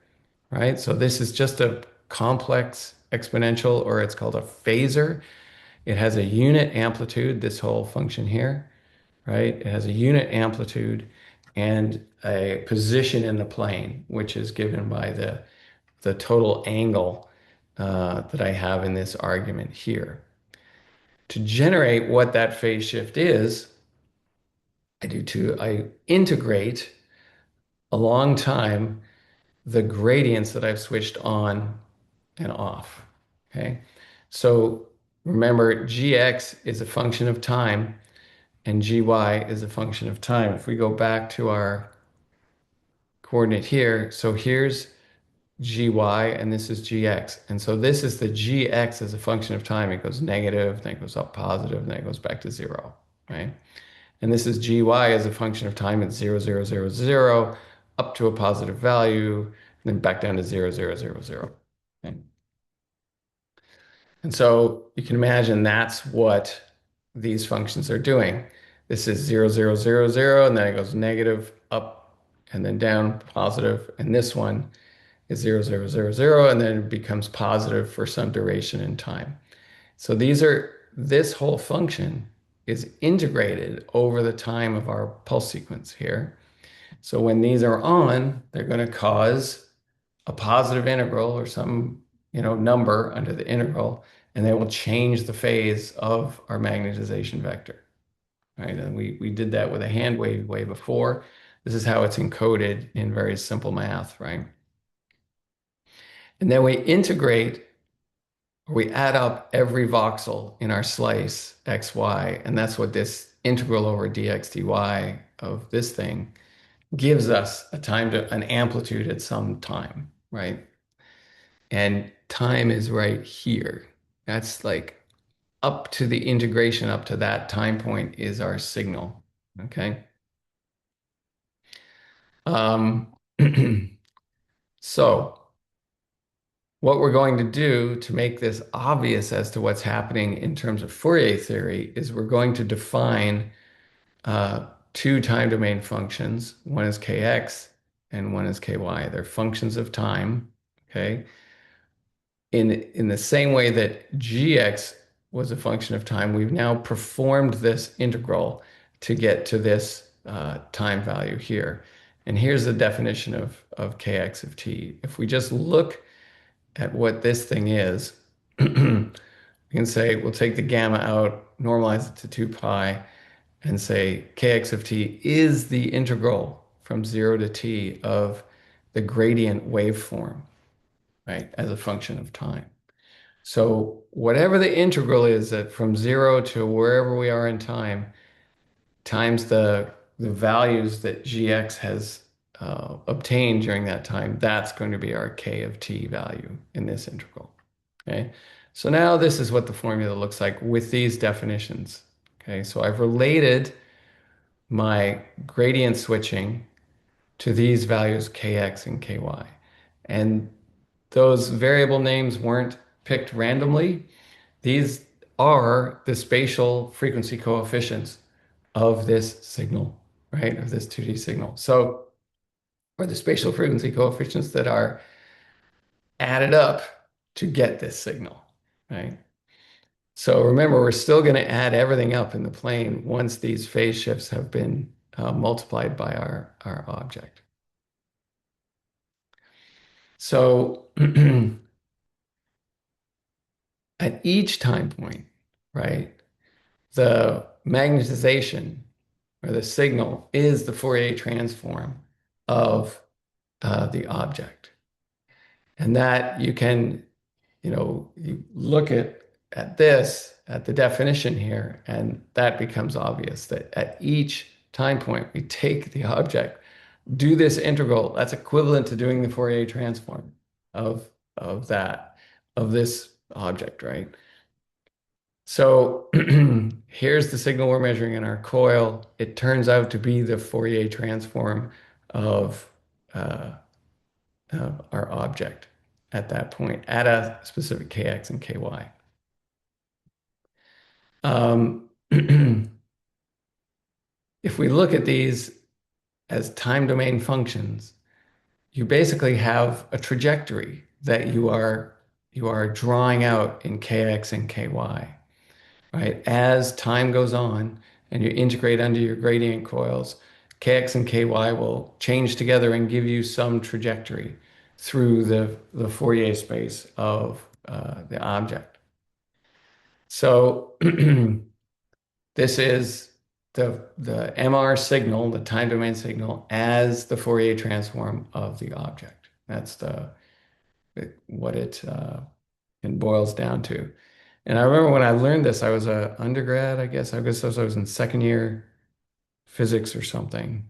right? So this is just a complex exponential, or it's called a phasor. It has a unit amplitude, this whole function here, right? It has a unit amplitude and a position in the plane, which is given by the total angle that I have in this argument here. To generate what that phase shift is, I integrate a long time the gradients that I've switched on and off. Okay. So remember, gx is a function of time and gy is a function of time. If we go back to our coordinate here, so here's gy and this is gx. And so this is the gx as a function of time. It goes negative, then it goes up positive, then it goes back to zero, right? And this is gy as a function of time. It's 0, 0, 0, 0, up to a positive value, and then back down to 0, 0, 0, 0. Okay. And so you can imagine that's what these functions are doing. This is 0, 0, 0, 0, and then it goes negative, up, and then down, positive. And this one is 0, 0, 0, 0, and then it becomes positive for some duration in time. So this whole function is integrated over the time of our pulse sequence here. So when these are on, they're going to cause a positive integral or some, number under the integral, and they will change the phase of our magnetization vector, right? And we did that with a hand wave way before. This is how it's encoded in very simple math, right? And then we add up every voxel in our slice xy, and that's what this integral over dx dy of this thing gives us an amplitude at some time, right? And time is right here. That's like up to the integration up to that time point is our signal, okay? Um, so what we're going to do to make this obvious as to what's happening in terms of Fourier theory is we're going to define two time domain functions. One is kx and one is ky. They're functions of time, okay? In the same way that gx was a function of time, we've now performed this integral to get to this time value here. And here's the definition of kx of t. If we just look at what this thing is, we can say we'll take the gamma out, normalize it to 2 pi, and say kx of t is the integral from 0 to t of the gradient waveform, right, as a function of time. So whatever the integral is that from 0 to wherever we are in time, times the values that gx has obtained during that time, that's going to be our k of t value in this integral. Okay, so now this is what the formula looks like with these definitions. Okay, so I've related my gradient switching to these values kx and ky. And those variable names weren't picked randomly. These are the spatial frequency coefficients of this signal, right? Of this 2D signal. So, or the spatial frequency coefficients that are added up to get this signal, right? So remember, we're still going to add everything up in the plane once these phase shifts have been multiplied by our object. So at each time point, right, the magnetization or the signal is the Fourier transform of the object. And that you can, you look at this, at the definition here, and that becomes obvious that at each time point, we take the object, do this integral, that's equivalent to doing the Fourier transform of this object, right? So here's the signal we're measuring in our coil. It turns out to be the Fourier transform of uh, our object at that point at a specific kx and ky. Um, if we look at these as time domain functions, you basically have a trajectory that you are drawing out in kx and ky, right? As time goes on and you integrate under your gradient coils, kx and ky will change together and give you some trajectory through the Fourier space of the object. So this is the MR signal, the time domain signal, as the Fourier transform of the object. That's what it boils down to. And I remember when I learned this, I was a undergrad, I guess. I guess I was in second year physics or something.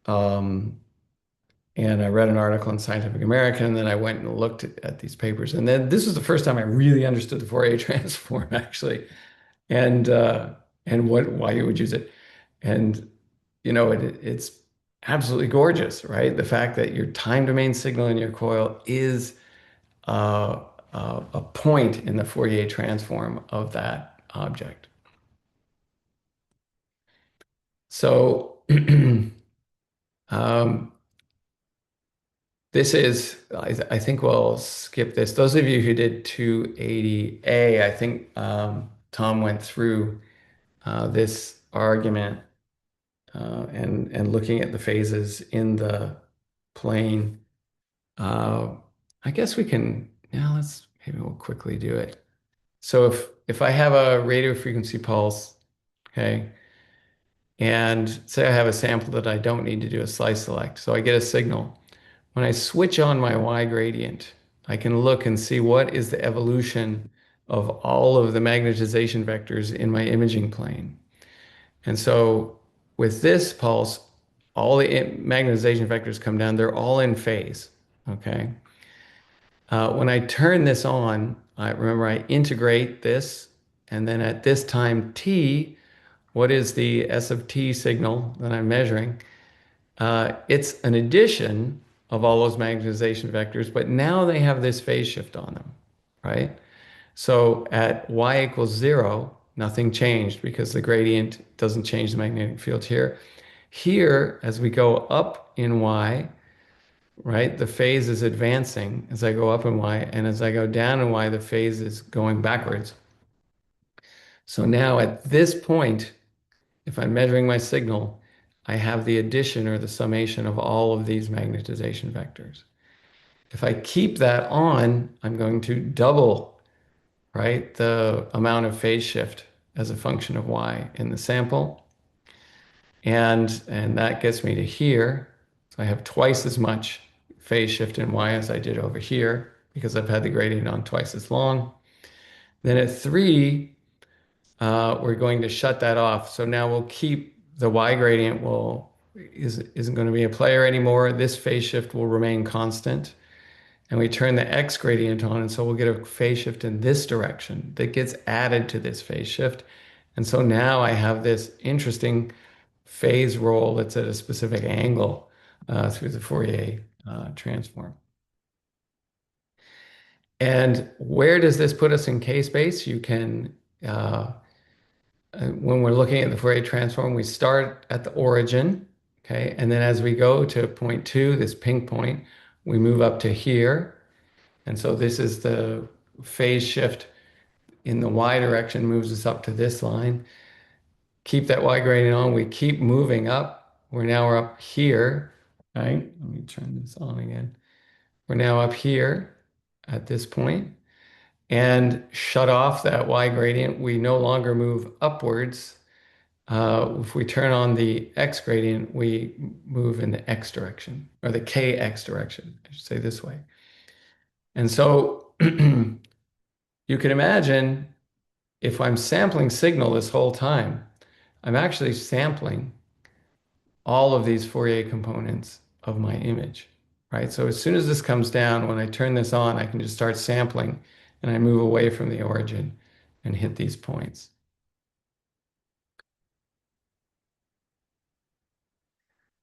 Um, and I read an article in Scientific American, and then I went and looked at these papers. And then this was the first time I really understood the Fourier transform, actually, and why you would use it. And it's absolutely gorgeous, right? The fact that your time domain signal in your coil is a point in the Fourier transform of that object. So um, this is, I think we'll skip this. Those of you who did 280A, I think Tom went through this argument and looking at the phases in the plane. Uh, I guess we can, now maybe we'll quickly do it. So if I have a radio frequency pulse, okay, and say I have a sample that I don't need to do a slice select, so I get a signal. When I switch on my Y gradient, I can look and see what is the evolution of all of the magnetization vectors in my imaging plane. And so with this pulse, all the magnetization vectors come down, they're all in phase, okay? When I turn this on, remember I integrate this, and then at this time t, what is the S of t signal that I'm measuring? It's an addition of all those magnetization vectors, but now they have this phase shift on them, right? So at y equals 0, nothing changed because the gradient doesn't change the magnetic field here. Here, as we go up in y, right, the phase is advancing as I go up in y, and as I go down in y, the phase is going backwards. So now at this point, if I'm measuring my signal, I have the addition or the summation of all of these magnetization vectors. If I keep that on, I'm going to double, right, the amount of phase shift as a function of y in the sample. And that gets me to here. So I have twice as much phase shift in y as I did over here because I've had the gradient on twice as long. Then at 3, we're going to shut that off. So now we'll keep the y gradient isn't going to be a player anymore. This phase shift will remain constant. And we turn the x gradient on, and so we'll get a phase shift in this direction that gets added to this phase shift. And so now I have this interesting phase roll that's at a specific angle through the Fourier transform. And where does this put us in k-space? You can when we're looking at the Fourier transform, we start at the origin, okay? And then as we go to point 2, this pink point, we move up to here. And so this is the phase shift in the y direction moves us up to this line. Keep that y gradient on. We keep moving up. We're up here, right? Let me turn this on again. We're now up here at this point and shut off that y gradient. We no longer move upwards. If we turn on the x gradient, we move in the x direction, or the kx direction, I should say this way. And so you can imagine if I'm sampling signal this whole time, I'm actually sampling all of these Fourier components of my image, right? So as soon as this comes down, when I turn this on, I can just start sampling and I move away from the origin and hit these points.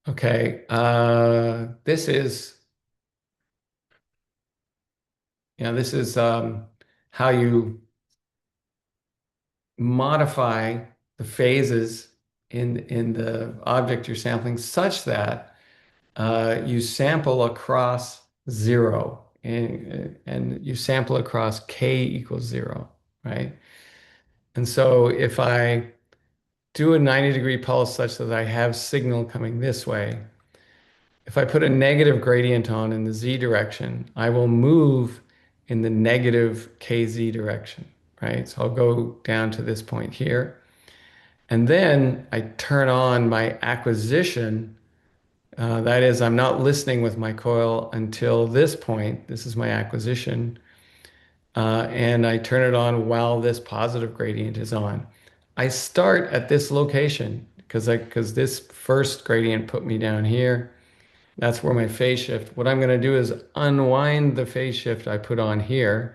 Okay. This is how you modify the phases in the object you're sampling such that you sample across zero and you sample across k equals zero, right? And so if I do a 90-degree pulse such that I have signal coming this way, if I put a negative gradient on in the z direction, I will move in the negative kz direction, right? So I'll go down to this point here. And then I turn on my acquisition. That is, I'm not listening with my coil until this point. This is my acquisition. And I turn it on while this positive gradient is on. I start at this location because this first gradient put me down here. That's where my phase shift. What I'm going to do is unwind the phase shift I put on here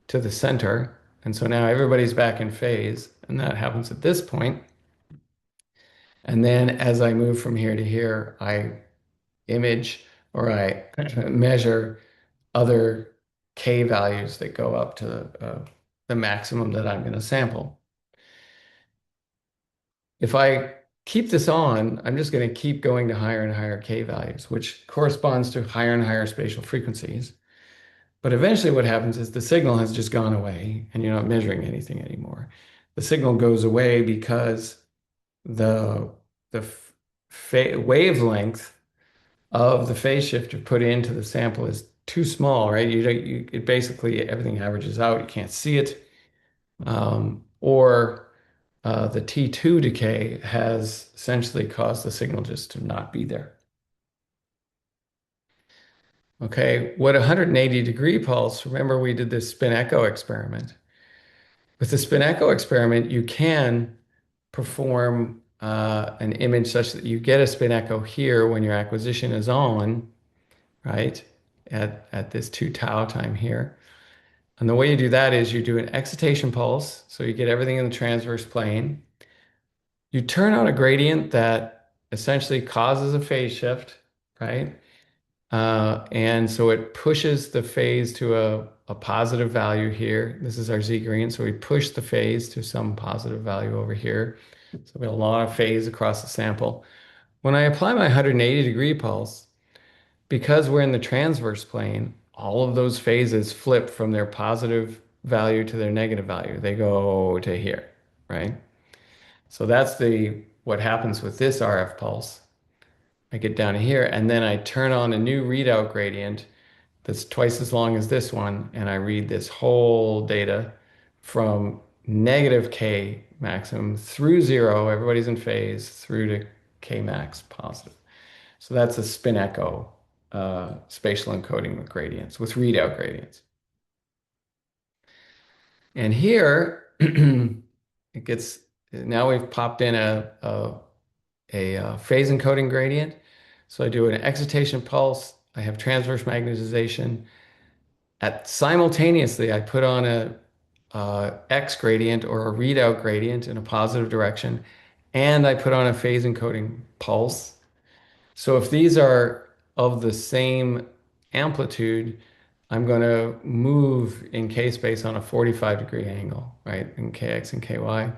to the center. And so now everybody's back in phase, and that happens at this point. And then as I move from here to here, I image or I measure other K values that go up to the maximum that I'm going to sample. If I keep this on, I'm just going to keep going to higher and higher K values, which corresponds to higher and higher spatial frequencies. But eventually what happens is the signal has just gone away and you're not measuring anything anymore. The signal goes away because the wavelength of the phase shifter put into the sample is too small, right? It basically everything averages out. You can't see it. Or the T2 decay has essentially caused the signal just to not be there. Okay, what 180-degree pulse, remember we did this spin echo experiment. With the spin echo experiment, you can perform an image such that you get a spin echo here when your acquisition is on, right? At this 2 tau time here. And the way you do that is you do an excitation pulse, so you get everything in the transverse plane. You turn on a gradient that essentially causes a phase shift, right? And so it pushes the phase to a positive value here. This is our Z gradient. So we push the phase to some positive value over here. So we have a lot of phase across the sample. When I apply my 180-degree pulse, because we're in the transverse plane, all of those phases flip from their positive value to their negative value. They go to here, right? So that's what happens with this RF pulse. I get down to here and then I turn on a new readout gradient that's twice as long as this one, and I read this whole data from negative K maximum through zero, everybody's in phase, through to K max positive. So that's a spin echo spatial encoding with gradients, with readout gradients. And here it gets, now we've popped in a phase encoding gradient. So I do an excitation pulse, I have transverse magnetization. Simultaneously, I put on a X gradient or a readout gradient in a positive direction, and I put on a phase encoding pulse. So if these are of the same amplitude, I'm going to move in K space on a 45-degree angle, right? In KX and KY.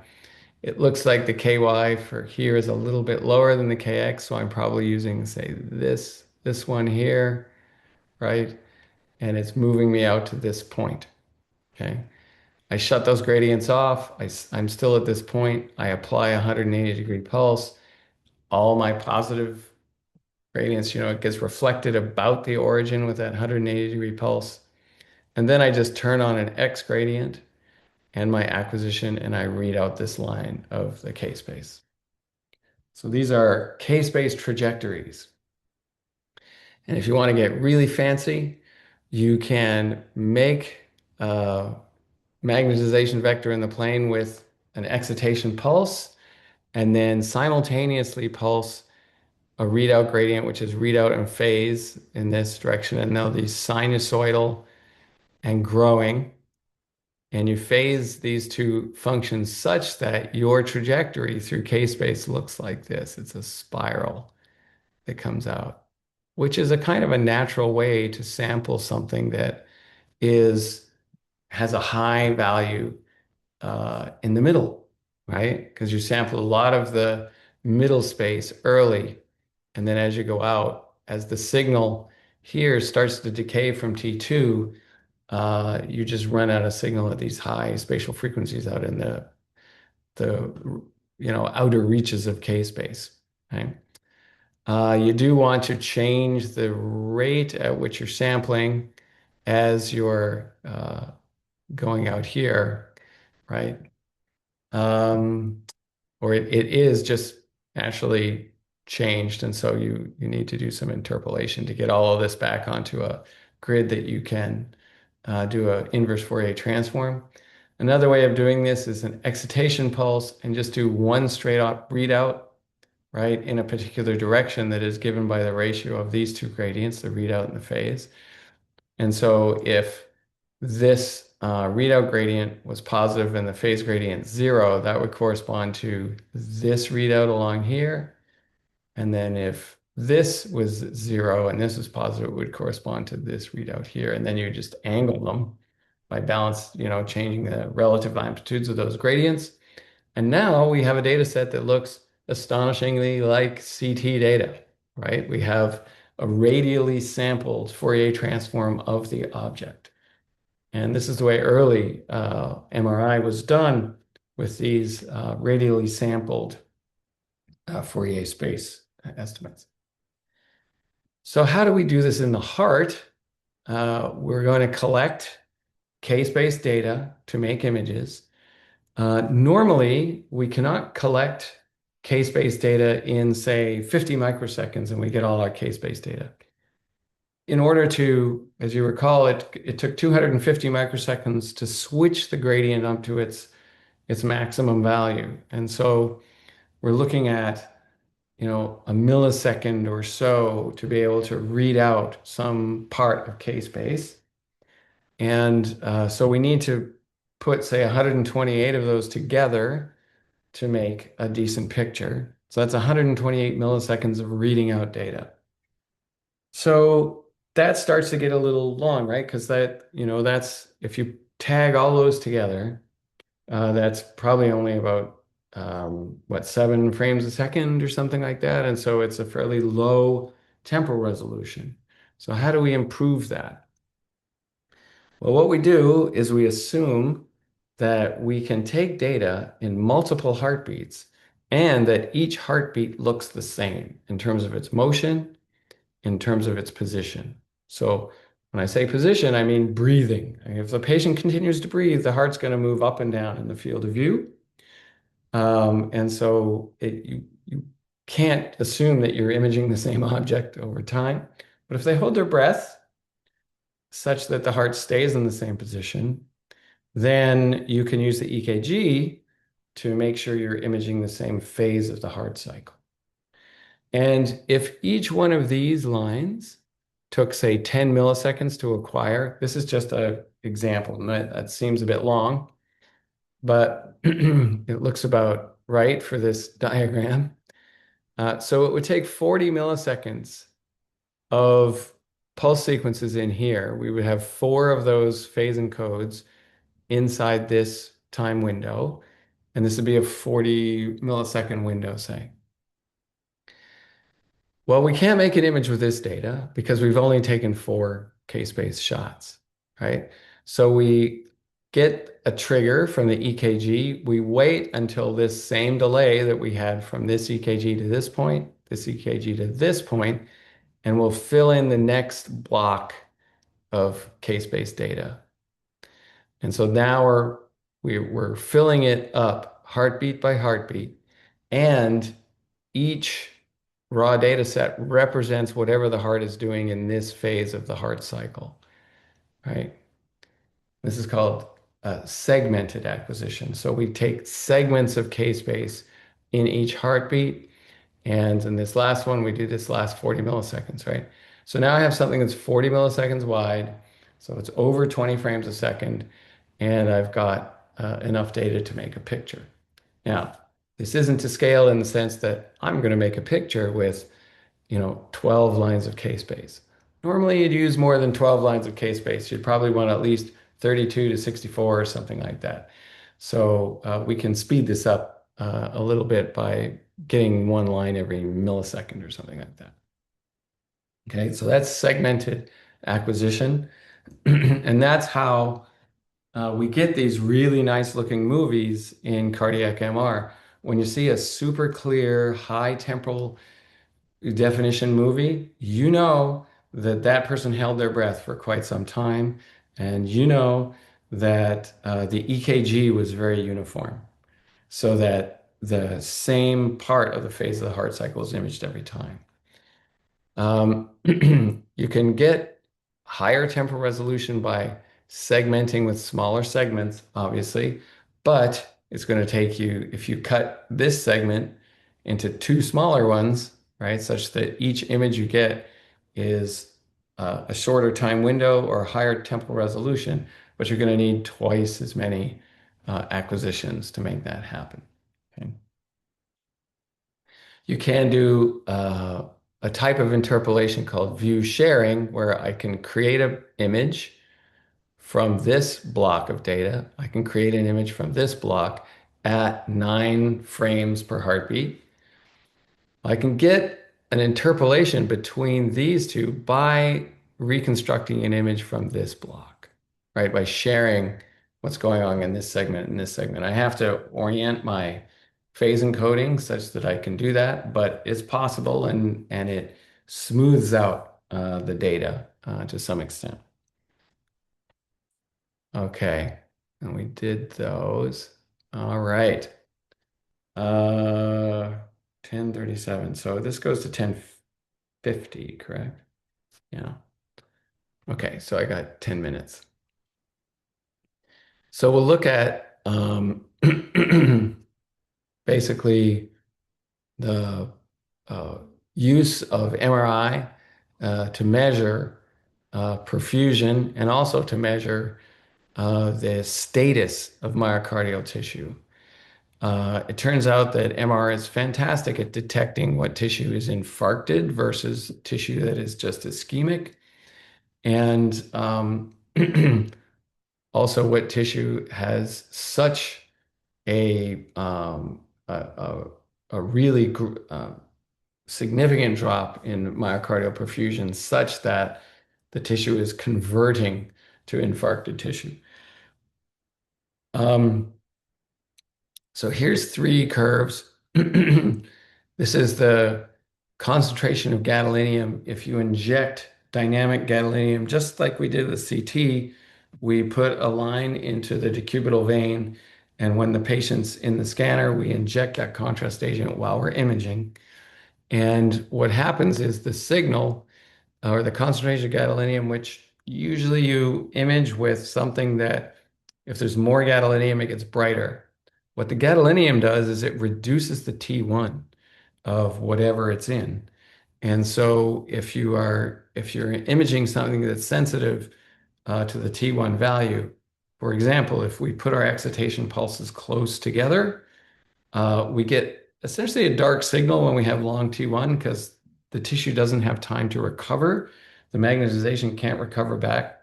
It looks like the KY for here is a little bit lower than the KX, so I'm probably using, say, this one here, right? And it's moving me out to this point, okay? I shut those gradients off. I'm still at this point. I apply a 180-degree pulse. All my positive gradients, it gets reflected about the origin with that 180-degree pulse. And then I just turn on an X gradient and my acquisition, and I read out this line of the K-space. So these are K-space trajectories. And if you want to get really fancy, you can make a magnetization vector in the plane with an excitation pulse, and then simultaneously pulse a readout gradient, which is readout and phase in this direction, and they'll be sinusoidal and growing. And you phase these two functions such that your trajectory through K-space looks like this. It's a spiral. that comes out, which is a kind of a natural way to sample something that is has a high value in the middle, right? Because you sample a lot of the middle space early, and then as you go out, as the signal here starts to decay from T2, you just run out of signal at these high spatial frequencies out in the outer reaches of K space. Right? You do want to change the rate at which you're sampling as you're going out here, right? Um, or it is just naturally changed, and so you need to do some interpolation to get all of this back onto a grid that you can do a inverse Fourier transform. Another way of doing this is an excitation pulse and just do one straight up readout, right, in a particular direction that is given by the ratio of these two gradients, the readout and the phase. And so if this readout gradient was positive and the phase gradient 0, that would correspond to this readout along here. And then if this was 0 and this was positive, it would correspond to this readout here. And then you just angle them by changing the relative amplitudes of those gradients. And now we have a data set that looks astonishingly like CT data, right? We have a radially sampled Fourier transform of the object. And this is the way early MRI was done with these radially sampled Fourier space estimates. So how do we do this in the heart? We're going to collect K-space data to make images. Normally, we cannot collect K-space data in, say, 50 microseconds and we get all our K-space data. In order to, as you recall, it took 250 microseconds to switch the gradient up to its maximum value. And so we're looking at, a millisecond or so to be able to read out some part of K-space. And so we need to put, say, 128 of those together to make a decent picture. So that's 128 milliseconds of reading out data. So that starts to get a little long, right? Because that's if you tag all those together, that's probably only about 7 frames a second or something like that. And so it's a fairly low temporal resolution. So how do we improve that? Well, what we do is we assume that we can take data in multiple heartbeats and that each heartbeat looks the same in terms of its motion, in terms of its position. So when I say position, I mean breathing. If the patient continues to breathe, the heart's going to move up and down in the field of view. And so you can't assume that you're imaging the same object over time. But if they hold their breath such that the heart stays in the same position, then you can use the EKG to make sure you're imaging the same phase of the heart cycle. And if each one of these lines took, say, 10 milliseconds to acquire, this is just an example, and that seems a bit long, but it looks about right for this diagram. So it would take 40 milliseconds of pulse sequences in here. We would have 4 of those phase encodes inside this time window, and this would be a 40 millisecond window, say. Well, we can't make an image with this data because we've only taken 4 K-space shots, right? So we get a trigger from the EKG. We wait until this same delay that we had from this EKG to this point, this EKG to this point, and we'll fill in the next block of K-space data. And so now we're filling it up heartbeat by heartbeat, and each raw data set represents whatever the heart is doing in this phase of the heart cycle, right? This is called segmented acquisition. So we take segments of K-space in each heartbeat, and in this last one, we do this last 40 milliseconds, right? So now I have something that's 40 milliseconds wide, so it's over 20 frames a second, and I've got enough data to make a picture. Now, this isn't to scale in the sense that I'm going to make a picture with 12 lines of K-space. Normally, you'd use more than 12 lines of K-space. You'd probably want at least 32 to 64 or something like that. So we can speed this up a little bit by getting one line every millisecond or something like that. Okay, so that's segmented acquisition. And that's how we get these really nice looking movies in cardiac MR. When you see a super clear, high temporal definition movie, you know that that person held their breath for quite some time, and you know that the EKG was very uniform, so that the same part of the phase of the heart cycle is imaged every time. Um, you can get higher temporal resolution by segmenting with smaller segments, obviously, but it's going to take you, if you cut this segment into two smaller ones, right, such that each image you get is a shorter time window or a higher temporal resolution, but you're going to need twice as many acquisitions to make that happen. Okay. You can do a type of interpolation called view sharing, where I can create an image from this block of data. I can create an image from this block at 9 frames per heartbeat. I can get an interpolation between these two by reconstructing an image from this block, right? By sharing what's going on in this segment and this segment. I have to orient my phase encoding such that I can do that, but it's possible and it smooths out the data to some extent. Okay, and we did those. All right. Uh, 1037. So this goes to 1050, correct? Yeah. Okay, so I got 10 minutes. So we'll look at basically the uh, use of MRI to measure perfusion and also to measure the status of myocardial tissue. It turns out that MR is fantastic at detecting what tissue is infarcted versus tissue that is just ischemic, and also what tissue has such a a really significant drop in myocardial perfusion, such that the tissue is converting to infarcted tissue. Um, So here's three curves. This is the concentration of gadolinium. If you inject dynamic gadolinium, just like we did with CT, we put a line into the decubital vein, and when the patient's in the scanner, we inject that contrast agent while we're imaging. And what happens is the signal or the concentration of gadolinium, which usually you image with something that if there's more gadolinium, it gets brighter. What the gadolinium does is it reduces the T1 of whatever it's in. And so if you're imaging something that's sensitive to the T1 value, for example, if we put our excitation pulses close together, we get essentially a dark signal when we have long T1 because the tissue doesn't have time to recover. The magnetization can't recover back.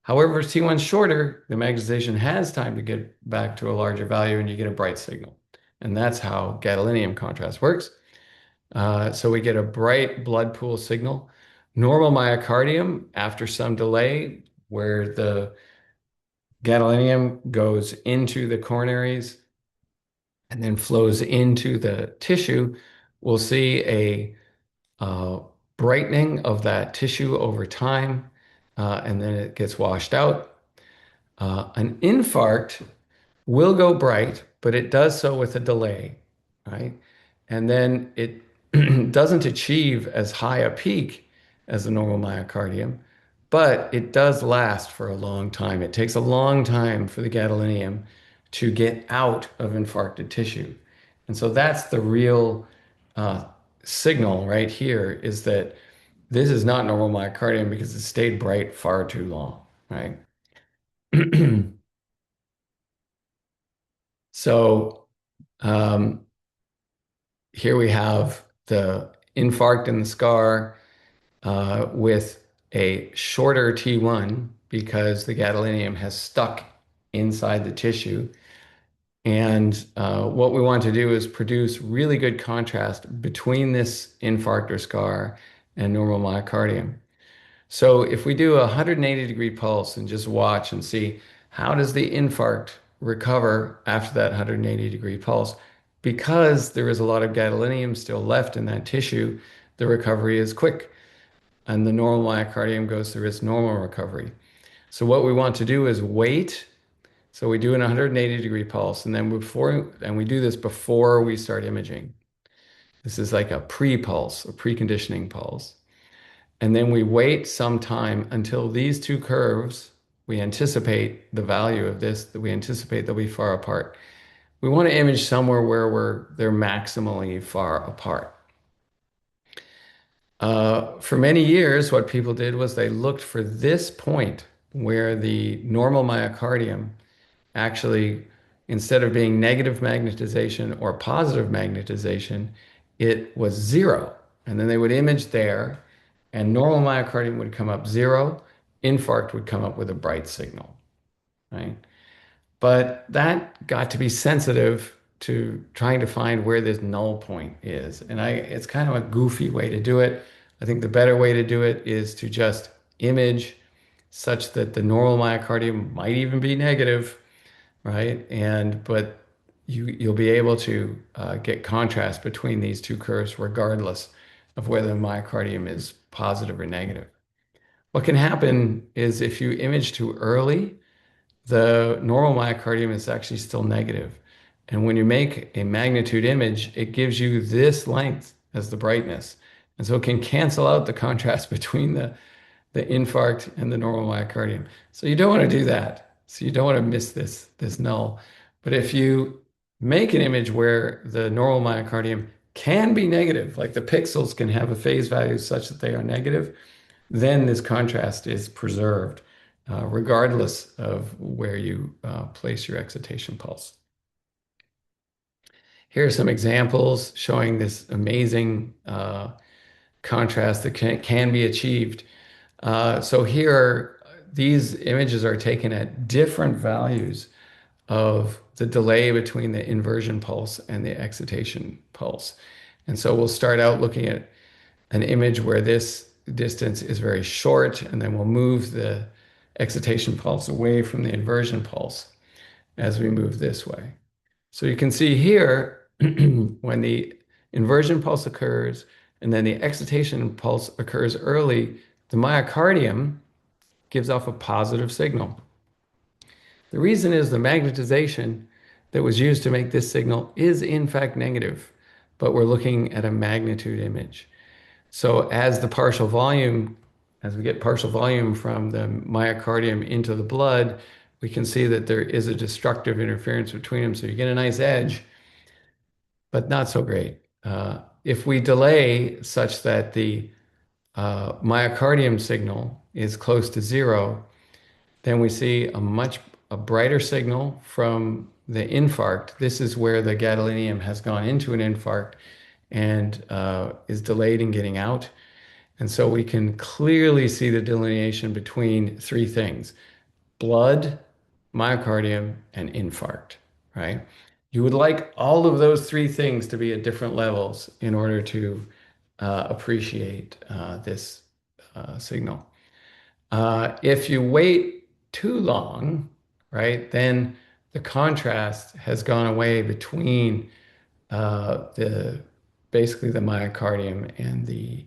However, if T1 is shorter, the magnetization has time to get back to a larger value and you get a bright signal. And that's how gadolinium contrast works. So we get a bright blood pool signal. Normal myocardium, after some delay, where the gadolinium goes into the coronaries and then flows into the tissue, we'll see a uh, brightening of that tissue over time, and then it gets washed out. An infarct will go bright, but it does so with a delay, right? And then it doesn't achieve as high a peak as the normal myocardium, but it does last for a long time. It takes a long time for the gadolinium to get out of infarcted tissue. And so that's the real uh, signal right here is that this is not normal myocardium because it stayed bright far too long, right? So um, here we have the infarct in the scar with a shorter T1 because the gadolinium has stuck inside the tissue. And what we want to do is produce really good contrast between this infarct or scar and normal myocardium. So if we do a 180-degree pulse and just watch and see how does the infarct recover after that 180-degree pulse, because there is a lot of gadolinium still left in that tissue, the recovery is quick and the normal myocardium goes through its normal recovery. So what we want to do is wait. So we do an 180-degree pulse, and then we do this before we start imaging. This is like a pre-pulse, a preconditioning pulse. And then we wait some time until these two curves, we anticipate the value of this, that we anticipate they'll be far apart. We want to image somewhere where they're maximally far apart. For many years, what people did was they looked for this point where the normal myocardium actually, instead of being negative magnetization or positive magnetization, it was zero. And then they would image there, and normal myocardium would come up zero, infarct would come up with a bright signal, right? But that got to be sensitive to trying to find where this null point is. And it's kind of a goofy way to do it. I think the better way to do it is to just image such that the normal myocardium might even be negative, right? But you'll be able to get contrast between these two curves regardless of whether the myocardium is positive or negative. What can happen is if you image too early, the normal myocardium is actually still negative. And when you make a magnitude image, it gives you this length as the brightness. And so it can cancel out the contrast between the infarct and the normal myocardium. So you don't want to do that. So you don't want to miss this null. But if you make an image where the normal myocardium can be negative, like the pixels can have a phase value such that they are negative, then this contrast is preserved, regardless of where you place your excitation pulse. Here are some examples showing this amazing contrast that can be achieved. So here, these images are taken at different values of the delay between the inversion pulse and the excitation pulse. And so we'll start out looking at an image where this distance is very short, and then we'll move the excitation pulse away from the inversion pulse as we move this way. So you can see here, when the inversion pulse occurs and then the excitation pulse occurs early, the myocardium gives off a positive signal. The reason is the magnetization that was used to make this signal is in fact negative, but we're looking at a magnitude image. So as we get partial volume from the myocardium into the blood, we can see that there is a destructive interference between them. So you get a nice edge, but not so great. If we delay such that the myocardium signal is close to zero, then we see a brighter signal from the infarct. This is where the gadolinium has gone into an infarct and is delayed in getting out. And so we can clearly see the delineation between three things: blood, myocardium, and infarct, right? You would like all of those three things to be at different levels in order to appreciate this signal. If you wait too long, right, then the contrast has gone away between basically the myocardium and the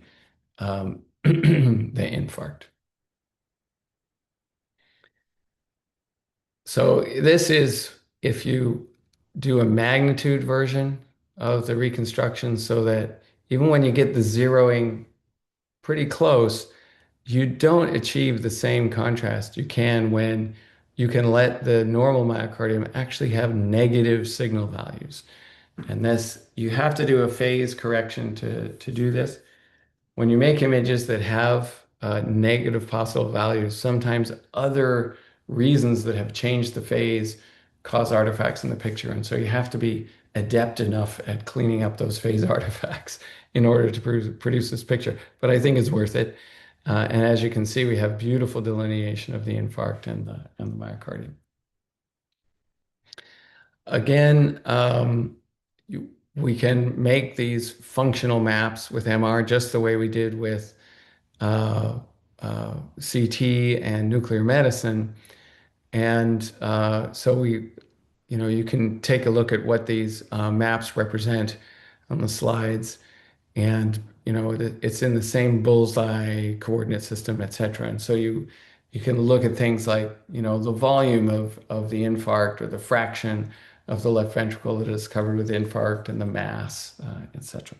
the infarct. So this is if you do a magnitude version of the reconstruction so that even when you get the zeroing pretty close, you don't achieve the same contrast you can when you can let the normal myocardium actually have negative signal values. And this, you have to do a phase correction to do this. When you make images that have negative possible values, sometimes other reasons that have changed the phase cause artifacts in the picture. And so you have to be adept enough at cleaning up those phase artifacts in order to produce this picture. But I think it's worth it. And as you can see, we have beautiful delineation of the infarct and the myocardium. Again, we can make these functional maps with MR just the way we did with uh, CT and nuclear medicine. And so you can take a look at what these maps represent on the slides, and it's in the same bullseye coordinate system, etc. And so you can look at things like the volume of the infarct or the fraction of the left ventricle that is covered with infarct and the mass, etc.